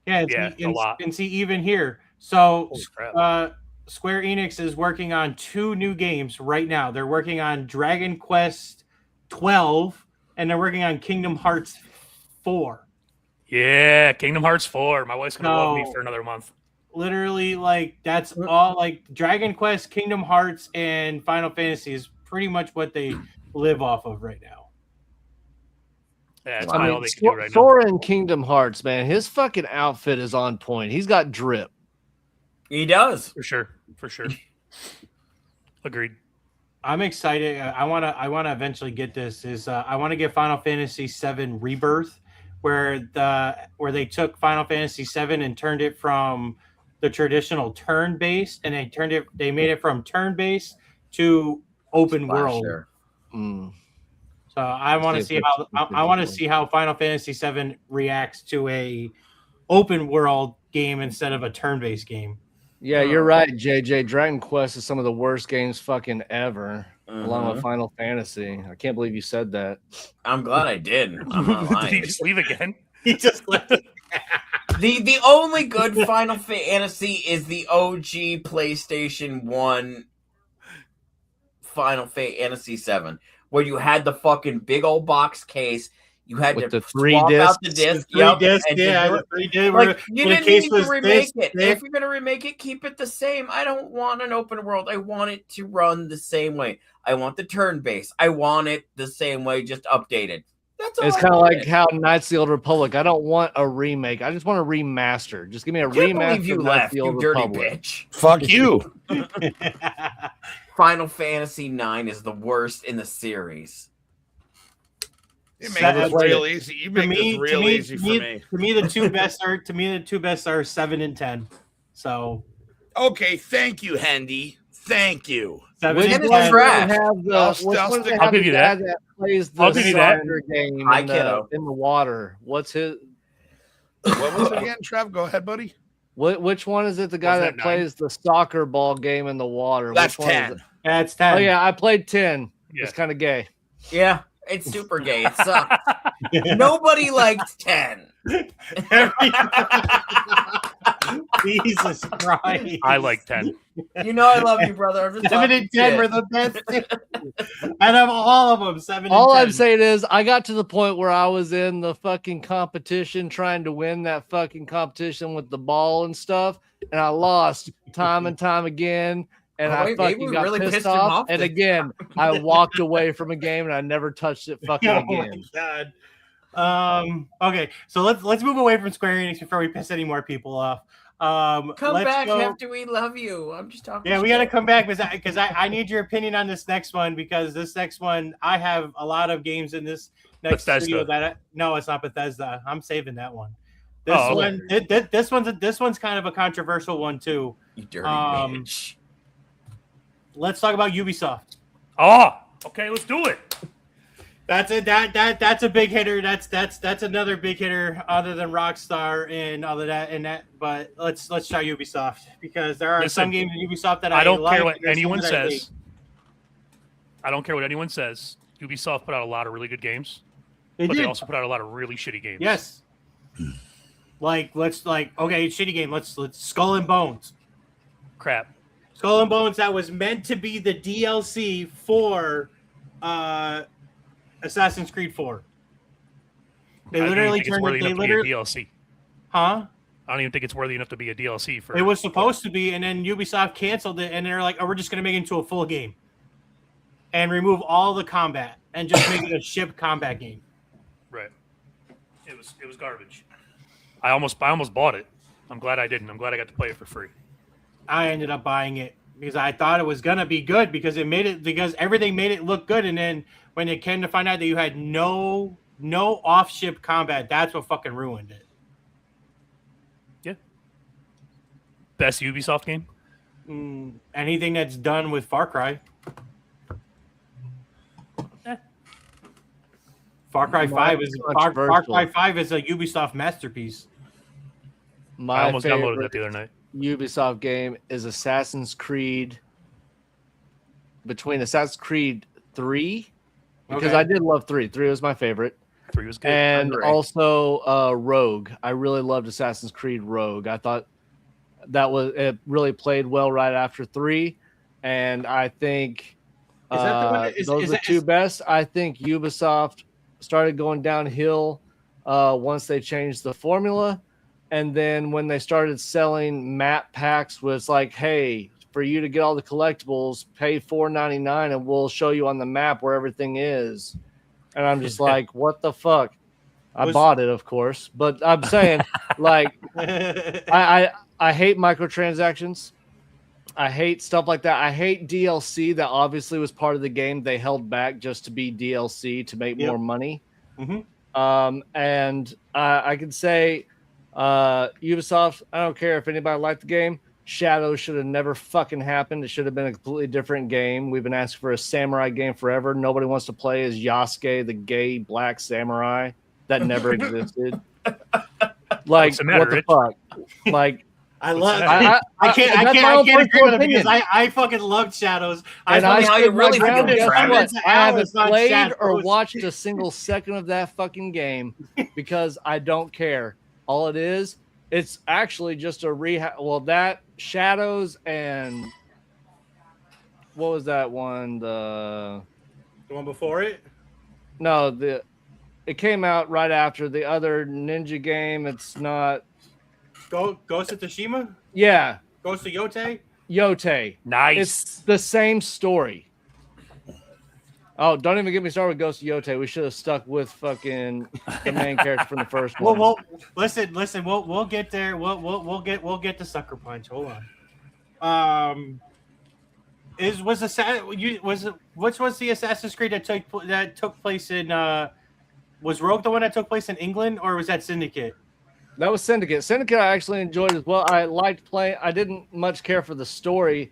Yeah, a lot. And see, even here. So Holy crap. Square Enix is working on 2 new games right now. They're working on Dragon Quest 12 and they're working on Kingdom Hearts 4. Yeah, Kingdom Hearts 4. My wife's gonna love me No. for another month. Literally, like that's all. Like Dragon Quest, Kingdom Hearts, and Final Fantasy is pretty much what they live off of right now. Yeah, that's Wow. probably I all mean, they can do right now. Sora in Kingdom Hearts, man, his fucking outfit is on point. He's got drip. He does. For sure. Agreed. I'm excited. I wanna eventually get this. I want to get Final Fantasy VII Rebirth, where they took Final Fantasy VII and turned it from the traditional turn based, and they made it from turn based to open world. Slasher. Mm. So I want to see how Final Fantasy VII reacts to a open world game instead of a turn based game. Yeah, you're right, JJ. Dragon Quest is some of the worst games fucking ever, along with Mhm. Final Fantasy. I can't believe you said that. I'm glad I did. I'm not Did he lying. just leave again? He just left it. The only good Final Fantasy is the OG PlayStation 1 Final Fantasy 7, where you had the fucking big old box case. You had With to the 3 swap out the discs? disc. Yep, disc, and yeah, to the 3 disc. like, you the didn't case need was to remake this it. thick. If you're gonna remake it, keep it the same. I don't want an open world. I want it to run the same way. I want the turn based. I want it the same way, just updated. That's all. It's I kind of wanted. like how Knights of the Old Republic. I don't want a remake. I just want a remaster. Just give me a I can't remaster believe you of Knights of left, the you Old dirty Republic. bitch. Fuck you. Final Fantasy 9 is the worst in the series. You make Sad this play real it. easy. You make this real easy for me. To me, the two best are 7 and 10. So Okay, thank you, Hendy. Thank you. 7 Which and is 10. trash. I'll give you that. That plays the I'll give you that. soccer game Hi, in kiddo. the water. What's his? What was it again, Trev? Go ahead, buddy. Which one is it? The guy Wasn't that that 9? plays the soccer ball game in the water. That's Which one is 10. it? That's 10. Oh yeah, I played 10. Yeah. It's kind of gay. Yeah, it's super gay. It sucks. Nobody liked 10. Jesus Christ. I like 10. You know I love you, brother. I'm just 7 talking and 10 shit. were the best. Out of all of them, 7 All and 10. I'm saying is I got to the point where I was in the fucking competition trying to win that fucking competition with the ball and stuff, and I lost time and time again. And Oh, I wait, fucking maybe we got really pissed pissed him off. off And this again, I walked away from a game and I never touched it fucking Oh again. my god. Okay, so let's move away from Square Enix before we piss any more people off. Come let's back go- after we love you. I'm just talking Yeah, we got to shit. come back because I need your opinion on this next one because this next one I have a lot of games in this next Bethesda. studio that no, it's not Bethesda. I'm saving that one. This Oh, okay. one, this one's kind of a controversial one too. You dirty Um, bitch. Let's talk about Ubisoft. Oh, okay, let's do it. That's a big hitter. That's another big hitter other than Rockstar and all of that. But let's try Ubisoft because there are Listen, some games in Ubisoft that I don't like, care what and there's anyone some that I hate. says. I don't care what anyone says. Ubisoft put out a lot of really good games, They but they did. also put out a lot of really shitty games. Yes. Okay, shitty game. Let's Skull and Bones. Crap. Skull and Bones that was meant to be the DLC for Assassin's Creed 4. They I don't even literally think it's turned worthy it. They enough to be a literally, DLC. huh? I don't even think it's worthy enough to be a DLC for. It was supposed to be, and then Ubisoft canceled it, and they're like, "Oh, we're just gonna make it into a full game." and remove all the combat and just make it a ship combat game. Right. It was garbage. I almost bought it. I'm glad I didn't. I'm glad I got to play it for free. I ended up buying it because I thought it was gonna be good because everything made it look good, and then when it came to find out that you had no off ship combat, that's what fucking ruined it. Yeah. Best Ubisoft game? Anything that's done with Far Cry. Far Cry 5 is Far Cry 5 is a Ubisoft masterpiece. I My almost downloaded favorite that the other night. Ubisoft game is Assassin's Creed. Between Assassin's Creed 3, because Okay. I did love 3. 3 was my favorite. 3 was good. And Great. also Rogue. I really loved Assassin's Creed Rogue. I thought it really played well right after 3, and I think Is that the one those are the two best. I think Ubisoft started going downhill once they changed the formula, and then when they started selling map packs, was like, hey, for you to get all the collectibles, pay $4.99 and we'll show you on the map where everything is. And I'm just like, what the fuck? I bought it, of course, but I'm saying, like, I hate microtransactions. I hate stuff like that. I hate DLC that obviously was part of the game. They held back just to be DLC to make more money. And I can say, Ubisoft, I don't care if anybody liked the game. Shadows should have never fucking happened. It should have been a completely different game. We've been asking for a samurai game forever. Nobody wants to play as Yasuke, the gay black samurai that never existed. Like, what the fuck? Like, I love. I can't agree with it because I fucking loved Shadows. I stood my ground. Guess what? I haven't played Shadows or watched a single second of that fucking game because I don't care. All it is, it's actually just a rehab. Well, that Shadows and what was that one? The one before it? No, it came out right after the other ninja game. It's not Ghost of Tsushima? Yeah. Ghost of Yote? Yote. Nice. It's the same story. Oh, don't even get me started with Ghost of Yote. We should have stuck with fucking the main character from the first one. Well, listen. We'll get there. We'll get the sucker punch. Hold on. Which was the Assassin's Creed that took place in? Was Rogue the one that took place in England, or was that Syndicate? That was Syndicate. Syndicate I actually enjoyed as well. I liked playing. I didn't much care for the story,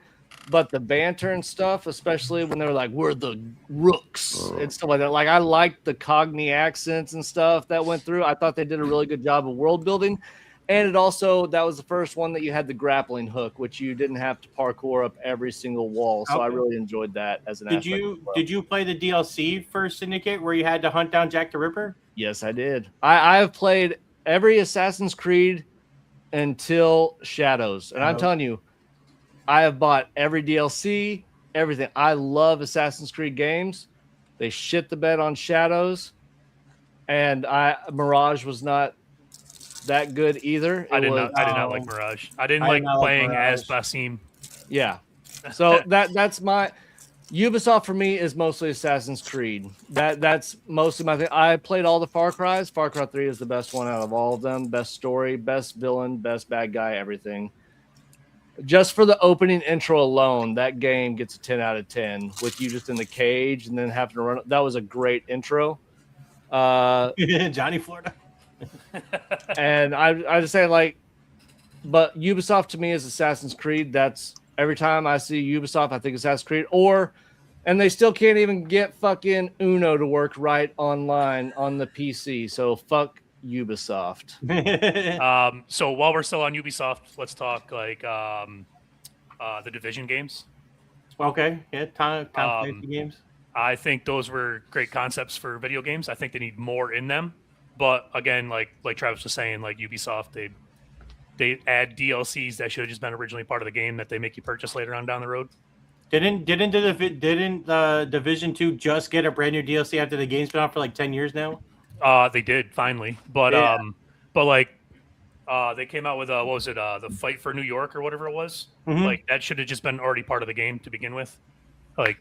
but the banter and stuff, especially when they were like, we're the rooks and stuff like that. Like, I liked the Cockney accents and stuff that went through. I thought they did a really good job of world building. And it also, that was the first one that you had the grappling hook, which you didn't have to parkour up every single wall. So I really enjoyed that as an aspect. Did you play the DLC for Syndicate where you had to hunt down Jack the Ripper? Yes, I did. I have played every Assassin's Creed until Shadows. And I'm telling you, I have bought every DLC, everything. I love Assassin's Creed games. They shit the bed on Shadows. And Mirage was not that good either. I did not like Mirage. I didn't like playing as Basim. Yeah. So that's my Ubisoft for me is mostly Assassin's Creed. That's mostly my thing. I played all the Far Cries. Far Cry 3 is the best one out of all of them. Best story, best villain, best bad guy, everything. Just for the opening intro alone, that game gets a 10 out of 10 with you just in the cage and then having to run. That was a great intro. Johnny Florida. And I just say, like, but Ubisoft to me is Assassin's Creed. That's every time I see Ubisoft, I think Assassin's Creed. And they still can't even get fucking Uno to work right online on the PC. So fuck Ubisoft. So while we're still on Ubisoft, let's talk like the Division games. Okay, yeah, Tom Clancy games. I think those were great concepts for video games. I think they need more in them. But again, like Travis was saying, like Ubisoft, they add DLCs that should have just been originally part of the game that they make you purchase later on down the road. Didn't Division 2 just get a brand new DLC after the game's been out for like 10 years now? They did finally, but Yeah. they came out with what was it? The Fight for New York or whatever it was. Mhm. Like that should have just been already part of the game to begin with. Like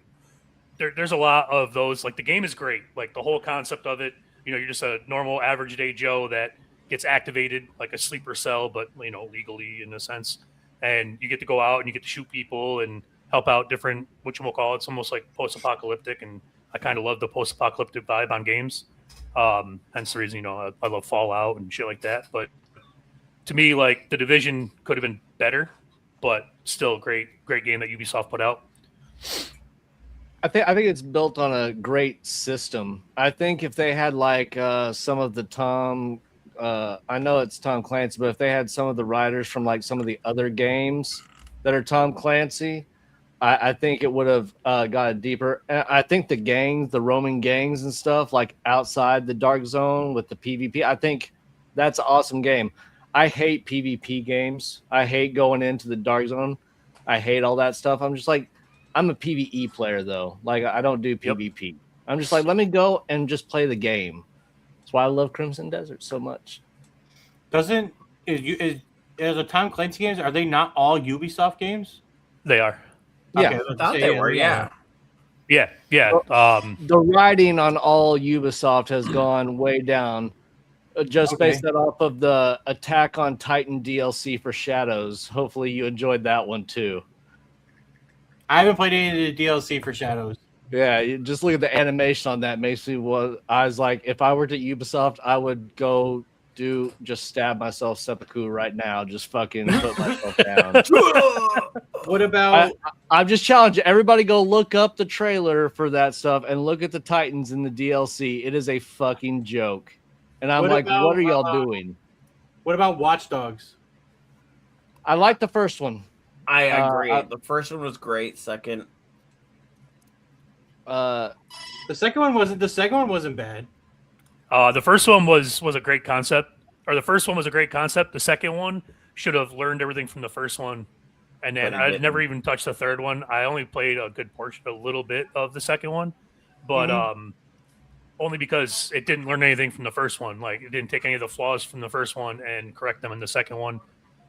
there's a lot of those. Like the game is great. Like the whole concept of it. You know, you're just a normal average day Joe that gets activated like a sleeper cell, but legally in a sense. And you get to go out and you get to shoot people and help out different whatchamacallit. It's almost like post-apocalyptic, and I kind of love the post-apocalyptic vibe on games. Hence the reason I love Fallout and shit like that. But to me, like the Division could have been better, but still great game that Ubisoft put out. I think it's built on a great system. I think if they had like some of the I know it's Tom Clancy, but if they had some of the writers from like some of the other games that are Tom Clancy, I think it would have got deeper. I think the roaming gangs and stuff like outside the dark zone with the PvP, I think that's an awesome game. I hate PvP games. I hate going into the dark zone. I hate all that stuff. I'm just like, I'm a PvE player though. Like I don't do PvP. I'm just like, let me go and just play the game. That's why I love Crimson Desert so much. Is the Tom Clancy games, are they not all Ubisoft games? They are. Yeah, Okay, I thought they were. Yeah. Yeah. The writing on all Ubisoft has gone way down. Just based that off of the Attack on Titan DLC for Shadows. Hopefully you enjoyed that one too. I haven't played any of the DLC for Shadows. Yeah, you just look at the animation on that. Makes me I was like, if I were to Ubisoft, I would go just stab myself seppuku right now. Just fucking put myself down. What about? I'm just challenging everybody. Go look up the trailer for that stuff and look at the Titans in the DLC. It is a fucking joke. And I'm what are y'all doing? What about Watch Dogs? I like the first one. I agree. The first one was great. Second, the second one wasn't bad. The first one was a great concept, or the first one was a great concept. The second one should have learned everything from the first one, and then I never even touched the third one. I only played a little bit of the second one, but only because it didn't learn anything from the first one. Like it didn't take any of the flaws from the first one and correct them in the second one.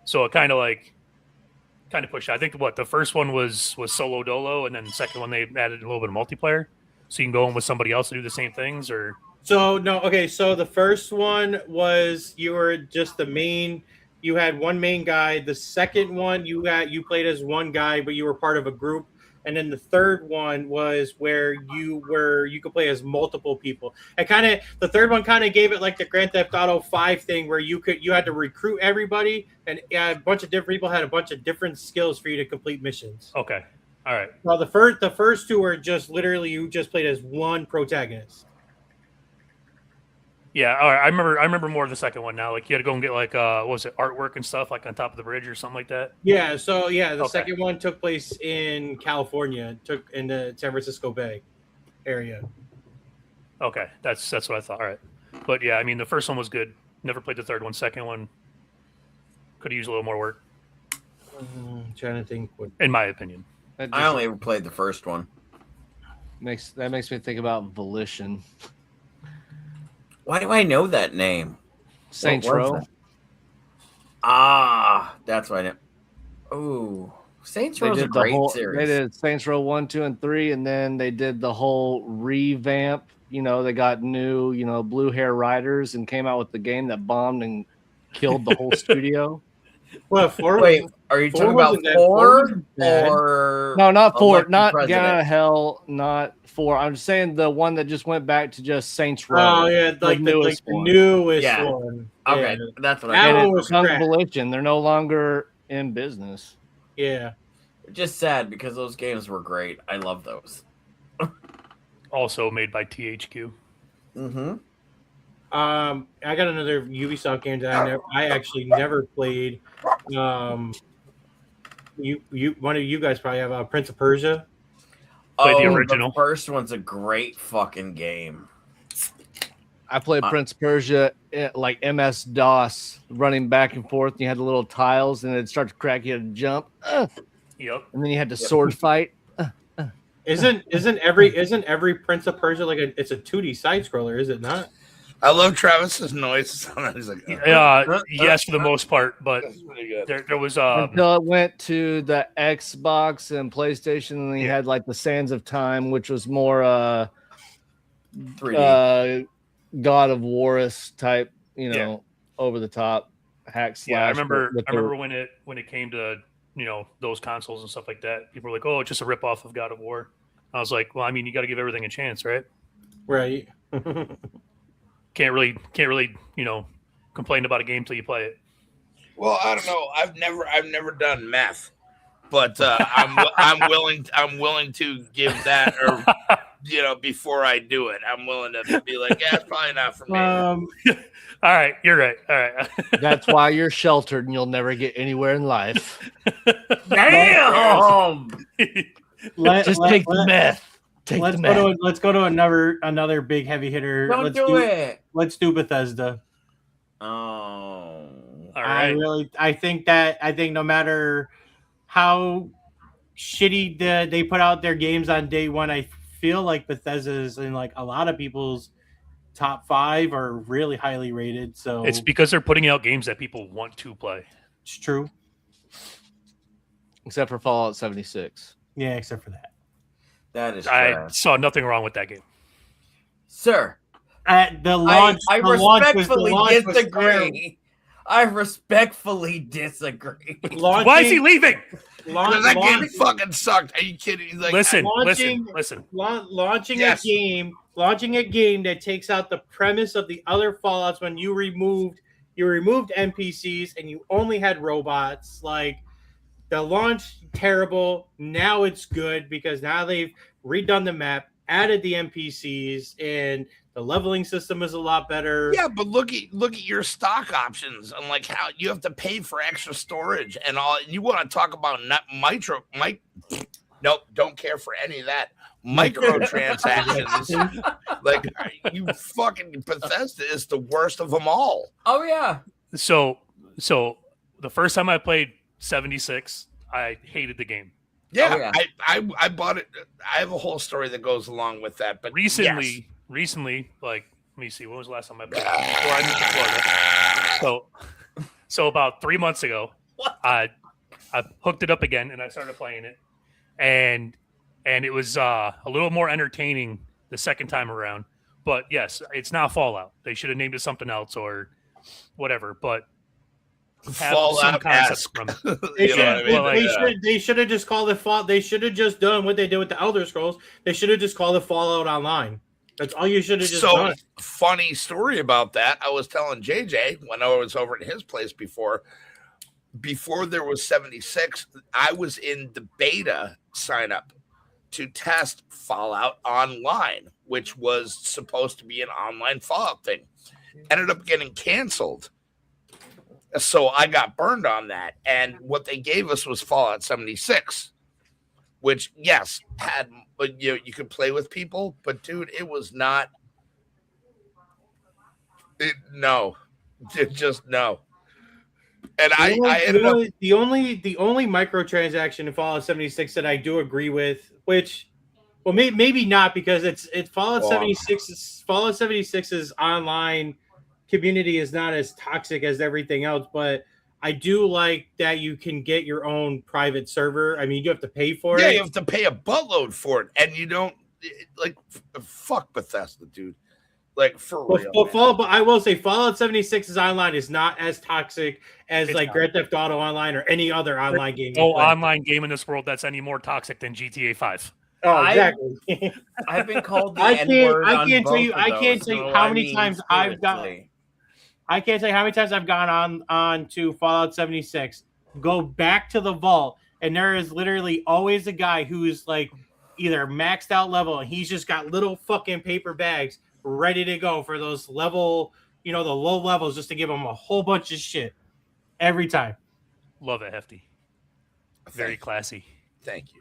So it kind of pushed. I think the first one was solo dolo, and then the second one they added a little bit of multiplayer, so you can go in with somebody else to do the same things. Or so the first one was you were just the main. You had one main guy. The second one you played as one guy, but you were part of a group. And then the third one was where you could play as multiple people. And the third one kind of gave it like the Grand Theft Auto 5 thing where you had to recruit everybody, and a bunch of different people had a bunch of different skills for you to complete missions. Okay, all right. Well, the first two were just literally you just played as one protagonist. Yeah, all right. I remember more of the second one now. Like you had to go and get like what was it, artwork and stuff like on top of the bridge or something like that. Yeah, so the second one took place in California, took in the San Francisco Bay area. Okay, that's what I thought. All right. But yeah, I mean the first one was good. Never played the third one. Second one could have used a little more work. Trying to think in my opinion. I only ever played the first one. Makes me think about Volition. Why do I know that name? Saints Row. That's why I know. Oh, Saints Row is a great series. They did Saints Row 1, 2, and 3, and then they did the whole revamp. They got new, blue hair riders and came out with the game that bombed and killed the whole studio. Well, 4. Wait, are you talking about 4 or no? Not 4. Not Get Out of Hell. Not 4. I'm just saying the one that just went back to just Saints Row. Oh yeah, the newest one. Okay, yeah. that's what that I one was Volition. They're no longer in business. Yeah, just sad because those games were great. I love those. Also made by THQ. Mm-hmm. I got another Ubisoft game that I actually never played. One of you guys probably have Prince of Persia. Played the original. The first one's a great fucking game. I played Prince of Persia like MS DOS, running back and forth. And you had the little tiles, and it'd start to crack. You had to jump. Yep. And then you had to sword fight. Isn't every Prince of Persia it's a 2D side scroller? Is it not? I love Travis's noise. He's like, yes, for the most part, but that's pretty good. there was Until it went to the Xbox and PlayStation, and you Yeah. had like the Sands of Time, which was more 3D. God of War-ish type, over the top hack slash. I remember with the- when it came to those consoles and stuff like that. People were like, "Oh, it's just a ripoff of God of War." I was like, "Well, I mean, you got to give everything a chance, right? Right. Can't really complain about a game till you play it." Well, I don't know. I've never done meth, but I'm willing to give that, or before I do it, I'm willing to be like, yeah, it's probably not for me. All right, you're right. All right. That's why you're sheltered and you'll never get anywhere in life. Damn. Just take the meth. Let's go to another big heavy hitter. Don't do it. Let's do Bethesda. Oh. All right. I think no matter how shitty they put out their games on day one, I feel like Bethesda is in like a lot of people's top 5 are really highly rated. So It's because they're putting out games that people want to play. it's true. Except for Fallout 76. Yeah, except for that. That is I trash. saw nothing wrong with that game. Sir, At the launch, I the launch was- the respectfully launch was terrible. disagree. I respectfully disagree. Launching, Why is he leaving? That game fucking sucked. Are you kidding? He's like, Listen. launching Yes. a game that takes out the premise of the other Fallouts when you removed NPCs and you only had robots. Like the launch terrible. Now it's good because now they've redone the map, added the NPCs, and the leveling system is a lot better. yeah, but look at your stock options and like how you have to pay for extra storage and all. You want to talk about nope, don't care for any of that. Microtransactions. Like, you fucking Bethesda is the worst of them all. Oh yeah. So the first time I played 76, I hated the game. Yeah, Oh, yeah. I bought it. I have a whole story that goes along with that. But Recently, like, let me see, when was the last time I played it? Before I moved to Florida. So about 3 months ago, I hooked it up again and I started playing it, and it was a little more entertaining the second time around. But yes, it's not Fallout. They should have named it something else or whatever. But have some concept from it. They should have just called it Fallout. They should have just done what they did with the Elder Scrolls. They should have just called it Fallout Online. That's all you should have just done. Funny story about that. I was telling JJ when I was over at his place before there was 76, I was in the beta sign up to test Fallout Online, which was supposed to be an online Fallout thing. Ended up getting canceled. So I got burned on that. And what they gave us was Fallout 76, which, yes, had, but you could play with people, but dude, it was not. No. And the only microtransaction in Fallout 76 that I do agree with, which, well, maybe not because it's Fallout 76. Fallout 76's online community is not as toxic as everything else, but I do like that you can get your own private server. I mean, you do have to pay for it. Yeah, you have to pay a buttload for it, and you don't like fuck Bethesda, dude. Like for real. But I will say Fallout 76's online is not as toxic as Grand Theft Auto Online or any other online game. No online game in this world that's any more toxic than GTA 5. Oh, exactly. I've been called the N-word on both of I can't tell you those, how so many times I've gone. I can't tell you how many times I've gone on to Fallout 76, go back to the vault, and there is literally always a guy who's like either maxed out level and he's just got little fucking paper bags ready to go for those level, the low levels, just to give them a whole bunch of shit every time. Love it, Hefty. Very classy. Thank you.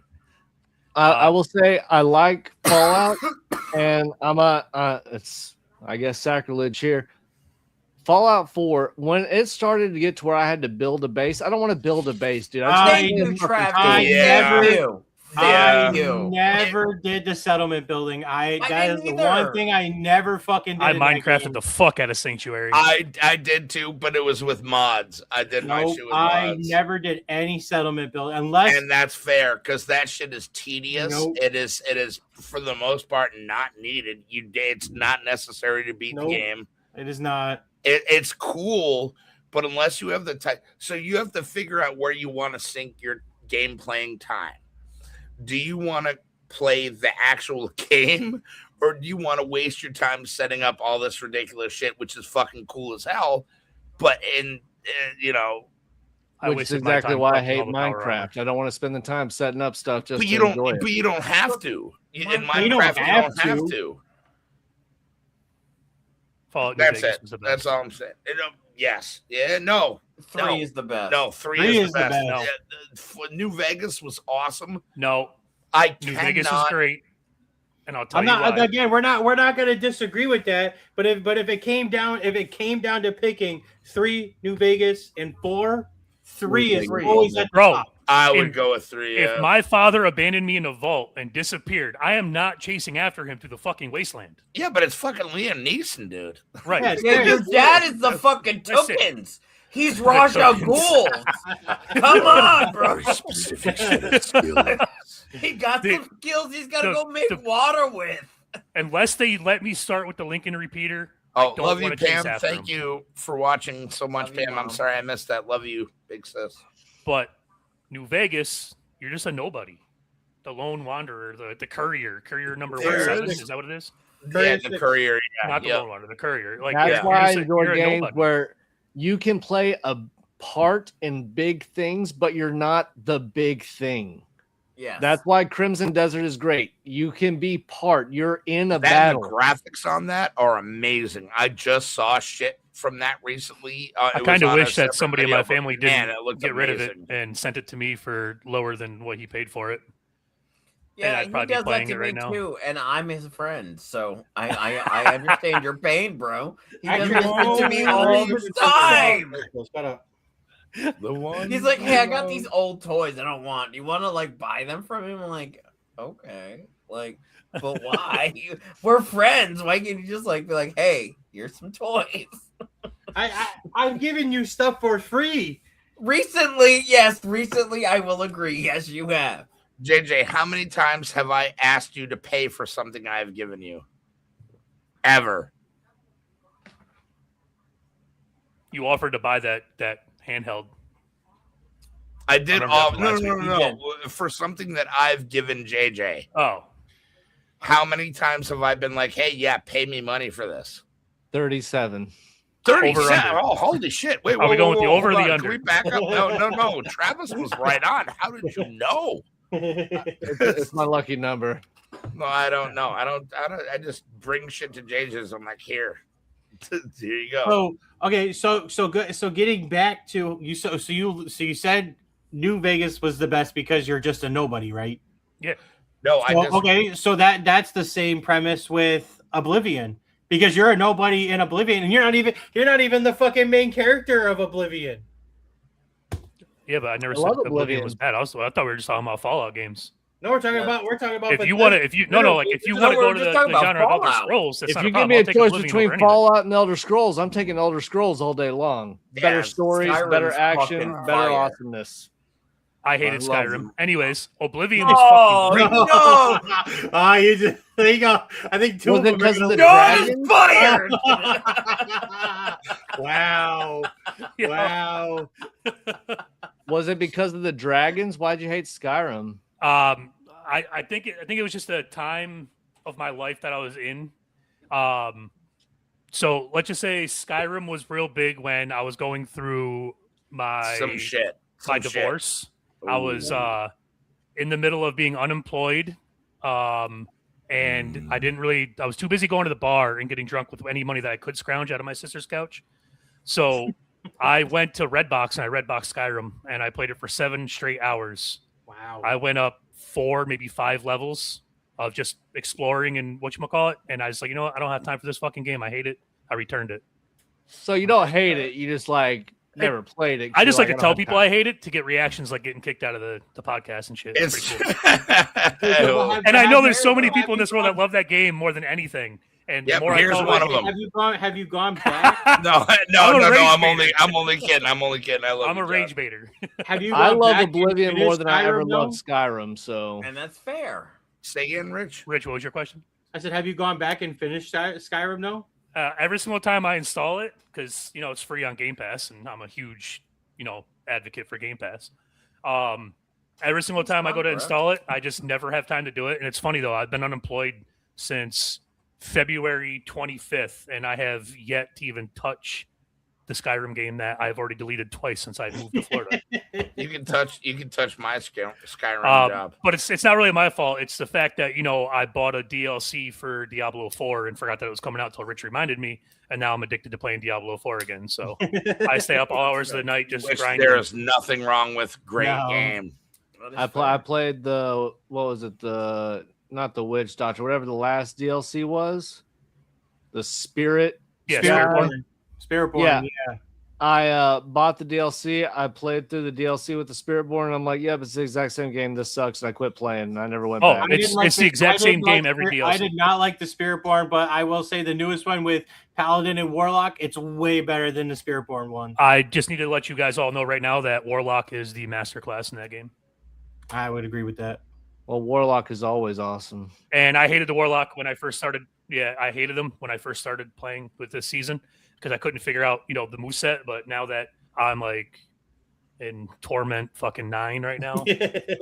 I will say I like Fallout, and it's I guess sacrilege here. Fallout 4, when it started to get to where I had to build a base, I don't want to build a base, dude. Thank you, Travis. Yeah. You. never did the settlement building. That is didn't the either. one thing I never fucking did. I in that Minecrafted game. the fuck out of Sanctuary. I did too, but it was with mods. I did my Nope, shit with I mods. never did any settlement building unless And that's fair because that shit is tedious. Nope. It is for the most part not needed. It's not necessary to beat Nope. the game. it is not. It's cool, but unless you have the time, so you have to figure out where you want to sink your game playing time. Do you want to play the actual game, or do you want to waste your time setting up all this ridiculous shit, which is fucking cool as hell, but I Which is wasted my exactly time why I collecting hate all the power armor. Minecraft. I don't want to spend the time setting up stuff just but to you don't. enjoy it. But you don't have to. In Minecraft, You don't you don't have have to. Fallout New That's Vegas it. was the best. That's all I'm saying. Yes. Yeah. No. 3 No. is the best. No. Three Three is the best. No. Yeah, New Vegas was awesome. No, I New cannot. Vegas is great, and I'll tell I'm you not why. again. We're not going to disagree with that. But if it came down to picking 3 New Vegas and 4, 3 is Vegas. always at the Bro, top. I would If- go with 3. If my father abandoned me in a vault and disappeared, I am not chasing after him through the fucking wasteland. Yeah, but it's fucking Liam Neeson, dude. Right. Yeah, Yeah, your dad is the fucking Listen. tokens. He's Ra's al Ghul. Come on, bro. Specific set of skills. He got The- some skills he's got to the- go make the- water with. Unless they let me start with the Lincoln repeater. Oh, don't love you, wanna chase Pam. after Thank him. you for watching so much, Love you, Pam. I'm Mom. sorry I missed that. Love you, big sis. But New Vegas, you're just a nobody. The lone wanderer, the courier number There 17. is- Is that what it is? Yeah, the courier. Yeah, Not the yeah. lone wanderer, the courier. Like, That's yeah, why I you're enjoy a games nobody. where you can play a part in big things, but you're not the big thing. Yes. That's why Crimson Desert is great. You can be part. You're in a That battle. the graphics on that are amazing. I just saw shit from that recently. I It kind was of on a wish that separate somebody in video, my but family man, didn't it looked get rid of it amazing. and sent it to me for lower than what he paid for it. Yeah, I'd he probably be does that playing to it right me now. too, and I'm his friend, so I understand your pain, bro. He does this Actually, to me all the time. Shut up. The one He's like, "Hey, I got these old toys I don't want. Do you want to like buy them from him?" I'm like, "Okay, like, but why? We're friends. Why can't you just like be like, hey, here's some toys?" I've given you stuff for free. Recently, yes, I will agree. Yes, you have. JJ, how many times have I asked you to pay for something I have given you? Ever? You offered to buy that handheld. I did. remember that from No, last no, week. no, You no. For something that I've given JJ, Oh, how many times have I been like, "Hey, yeah, pay me money for this"? 37. 30 Over, cents. under. Oh, holy shit! Wait, Are we going with the over or hold the on. Can under? we back up? No. Travis was right on. How did you know? It's my lucky number. No, I don't know. I don't. I just bring shit to JJ's. I'm like, here you go. So okay, so good. So getting back to you, so you said New Vegas was the best because you're just a nobody, right? No, I So, just okay, so that's the same premise with Oblivion because you're a nobody in Oblivion, and you're not even the fucking main character of Oblivion. yeah, but I never I said love Oblivion Oblivion. was bad. I thought we were just talking about Fallout games. No, we're talking Yeah. about If you want to, if you no, no, like if you no, want to we're go to just the talking about genre of Elder Fallout. Scrolls, that's If not you a give problem. me a I'll take choice Oblivion between over anything. Fallout and Elder Scrolls, I'm taking Elder Scrolls all day long. Better Yeah, stories, Skyrim's better action, fucking better fire. awesomeness. I hated I love Skyrim. them. Anyways, Oblivion was Oh, fucking great. no. Ah, you just there you go. I think two Was of it them because are of the gonna- John is fired. Wow. Yeah. Wow. Was it because of the dragons? Why'd you hate Skyrim? I think it was just a time of my life that I was in. So let's just say Skyrim was real big when I was going through my some shit. my Some shit. divorce. I was in the middle of being unemployed. And I was too busy going to the bar and getting drunk with any money that I could scrounge out of my sister's couch. So I went to Redbox and I Redboxed Skyrim and I played it for 7 straight hours. Wow. I went up 4, maybe 5 levels of just exploring and whatchamacallit. And I was like, you know what? I don't have time for this fucking game. I hate it. I returned it. So you don't hate it. You just like never played it. I just like to I don't tell have people time. I hate it to get reactions like getting kicked out of the podcast and shit. It's It's pretty cool. And I know there's so many people in this world that love that game more than anything. And the Yep, more here's I tell one of them. Have you gone back? no. I'm I'm only kidding. I love I'm you, a John. rage baiter. Have you? I gone love back and Oblivion more finished than I ever Skyrim, loved though? Skyrim. So And that's fair. Say again, Rich. Rich, what was your question? I said, have you gone back and finished Skyrim? No. Every single time I install it, because it's free on Game Pass, and I'm a huge advocate for Game Pass. Every single time I go to install it, I just never have time to do it. And it's funny though, I've been unemployed since February 25th, and I have yet to even touch the Skyrim game that I've already deleted twice since I moved to Florida. You can touch my Skyrim job. But it's not really my fault. It's the fact that I bought a DLC for Diablo 4 and forgot that it was coming out until Rich reminded me, and now I'm addicted to playing Diablo 4 again. So I stay up all hours of the night just Which grinding. there is nothing wrong with. Great No. game. I played the not the Witch Doctor, whatever the last DLC was, the Spirit. Yeah, Spiritborn. Yeah. Yeah. I bought the DLC. I played through the DLC with the Spiritborn, and I'm like, yep, it's the exact same game. This sucks, and I quit playing. And I never went Oh, back. it's the exact same game every DLC. I did not like the Spiritborn, but I will say the newest one with Paladin and Warlock, it's way better than the Spiritborn one. I just need to let you guys all know right now that Warlock is the master class in that game. I would agree with that. Well, Warlock is always awesome. And I hated the Warlock when I first started. Yeah, I hated them when I first started playing with this season because I couldn't figure out, the moveset. But now that I'm like in Torment fucking 9 right now,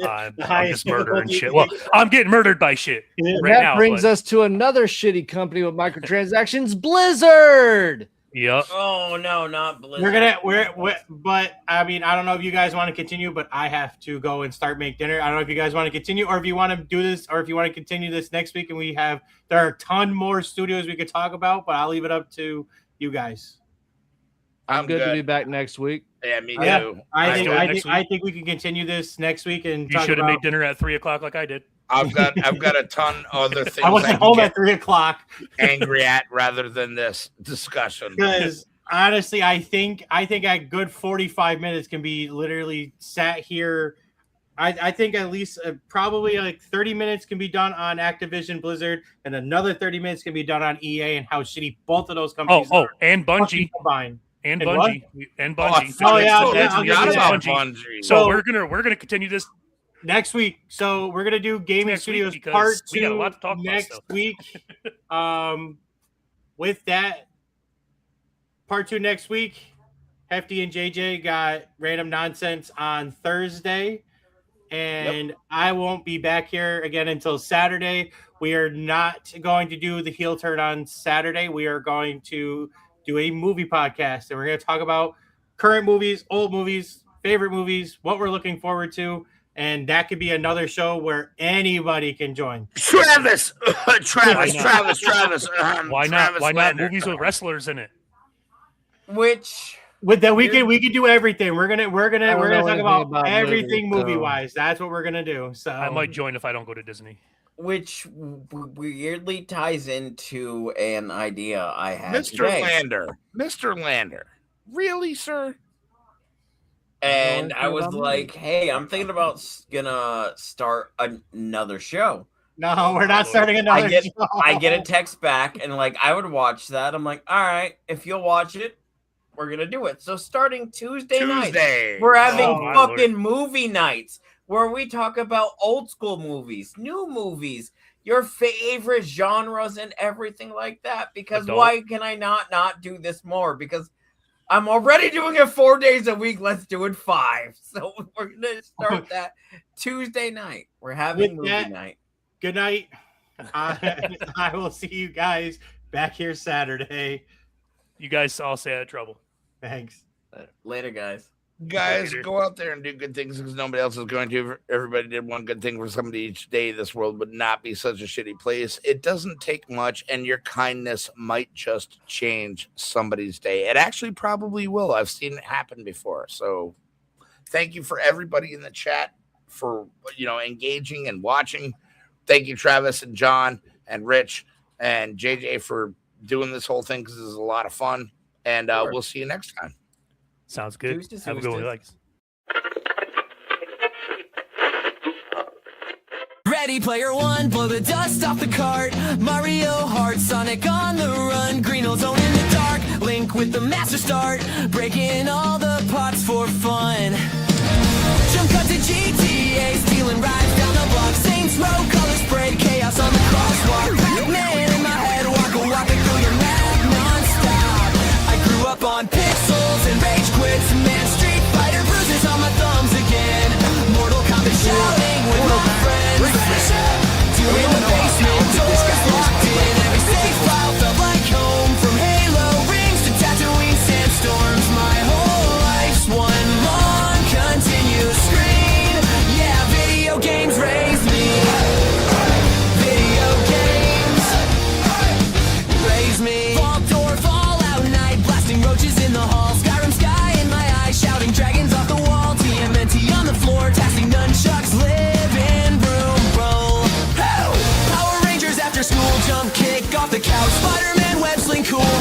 I'm just murdering shit. Well, I'm getting murdered by shit right that now. brings us to another shitty company with microtransactions, Blizzard. Yep. Oh no, not Blizzard. But I mean, I don't know if you guys want to continue, but I have to go and start make dinner. I don't know if you guys want to continue, or if you want to do this, or if you want to continue this next week. And there are a ton more studios we could talk about, but I'll leave it up to you guys. I'm Good to be back next week. Yeah, me Yeah, too. I think we can continue this next week. And You should have made dinner at 3:00 like I did. I've got a ton other things. I wasn't home at 3:00. Angry at rather than this discussion. Because honestly, I think a good 45 minutes can be literally sat here. I think at least probably like 30 minutes can be done on Activision Blizzard, and another 30 minutes can be done on EA and how shitty both of those companies are and Bungie. combined. And And Bungie. And Bungie. Oh, yeah, totally I'll give forgot you about that. Bungie. So So- we're gonna continue this. Next week, so we're gonna do Gaming Next week, Studios because Part we got a 2 lot to talk about next still. week. With that, Part 2 next week. Hefty and JJ got random nonsense on Thursday, and I won't be back here again until Saturday. We are not going to do the heel turn on Saturday. We are going to do a movie podcast, and we're going to talk about current movies, old movies, favorite movies, what we're looking forward to. And that could be another show where anybody can join. Travis. Why not? Why not? Travis Why not Lander. movies with wrestlers in it? Which With that, we can do everything. We're gonna don't talk know anything about about everything movies, so- movie wise. That's what we're gonna do. So I might join if I don't go to Disney. weirdly ties into an idea I had Mr. today. Mr. Lander. Really, sir? And No I idea was about like, hey, I'm thinking about gonna start another show. no, we're not starting another. I get show. I get a text back and like I would watch that. I'm like, all right, if you'll watch it, we're gonna do it. So starting Tuesday night, we're having Oh, my fucking movie nights where we talk about old school movies, new movies, your favorite genres and everything like that. Because Adult. why can I not do this more? Because I'm already doing it 4 days a week. Let's do it 5. So we're gonna start that Tuesday night. We're having With movie that- night. Good night. I will see you guys back here Saturday. You guys all stay out of trouble. Thanks. Later, guys. Guys, Later. go out there and do good things because nobody else is going to. If everybody did one good thing for somebody each day, this world would not be such a shitty place. It doesn't take much, and your kindness might just change somebody's day. It actually probably will. I've seen it happen before. So thank you for everybody in the chat for engaging and watching. Thank you, Travis and John and Rich and JJ for doing this whole thing because this is a lot of fun. And Sure. we'll see you next time. Sounds good. Deuces, Have a good one. deuces. Likes. Ready Player One, blow the dust off the cart. Mario, Heart, Sonic on the run. Green Hill Zone in the dark. Link with the Master Start, breaking all the pots for fun. Jump cut to GTA, stealing rides down the block. Saints Row, color spray, chaos on the crosswalk. Man in my head, waka through your map non-stop. I grew up on pixels and rage quits. Man, Street Fighter bruises on my thumbs again. Mortal Kombat shouting with my friends. Doing the basement, doors locked in. Every safe file felt like home. From Halo rings to Tatooine sandstorms. My whole life's one long continuous screen. Yeah, video games raised me. Video games raised me. Vault door, Fallout night, blasting roaches in the hall. Skyrim sky in my eyes, shouting dragons off the wall. TMNT on the floor, tasking nunchucks, living room roll. Power Rangers after school, jump kick off the couch. Spider-Man web sling cool.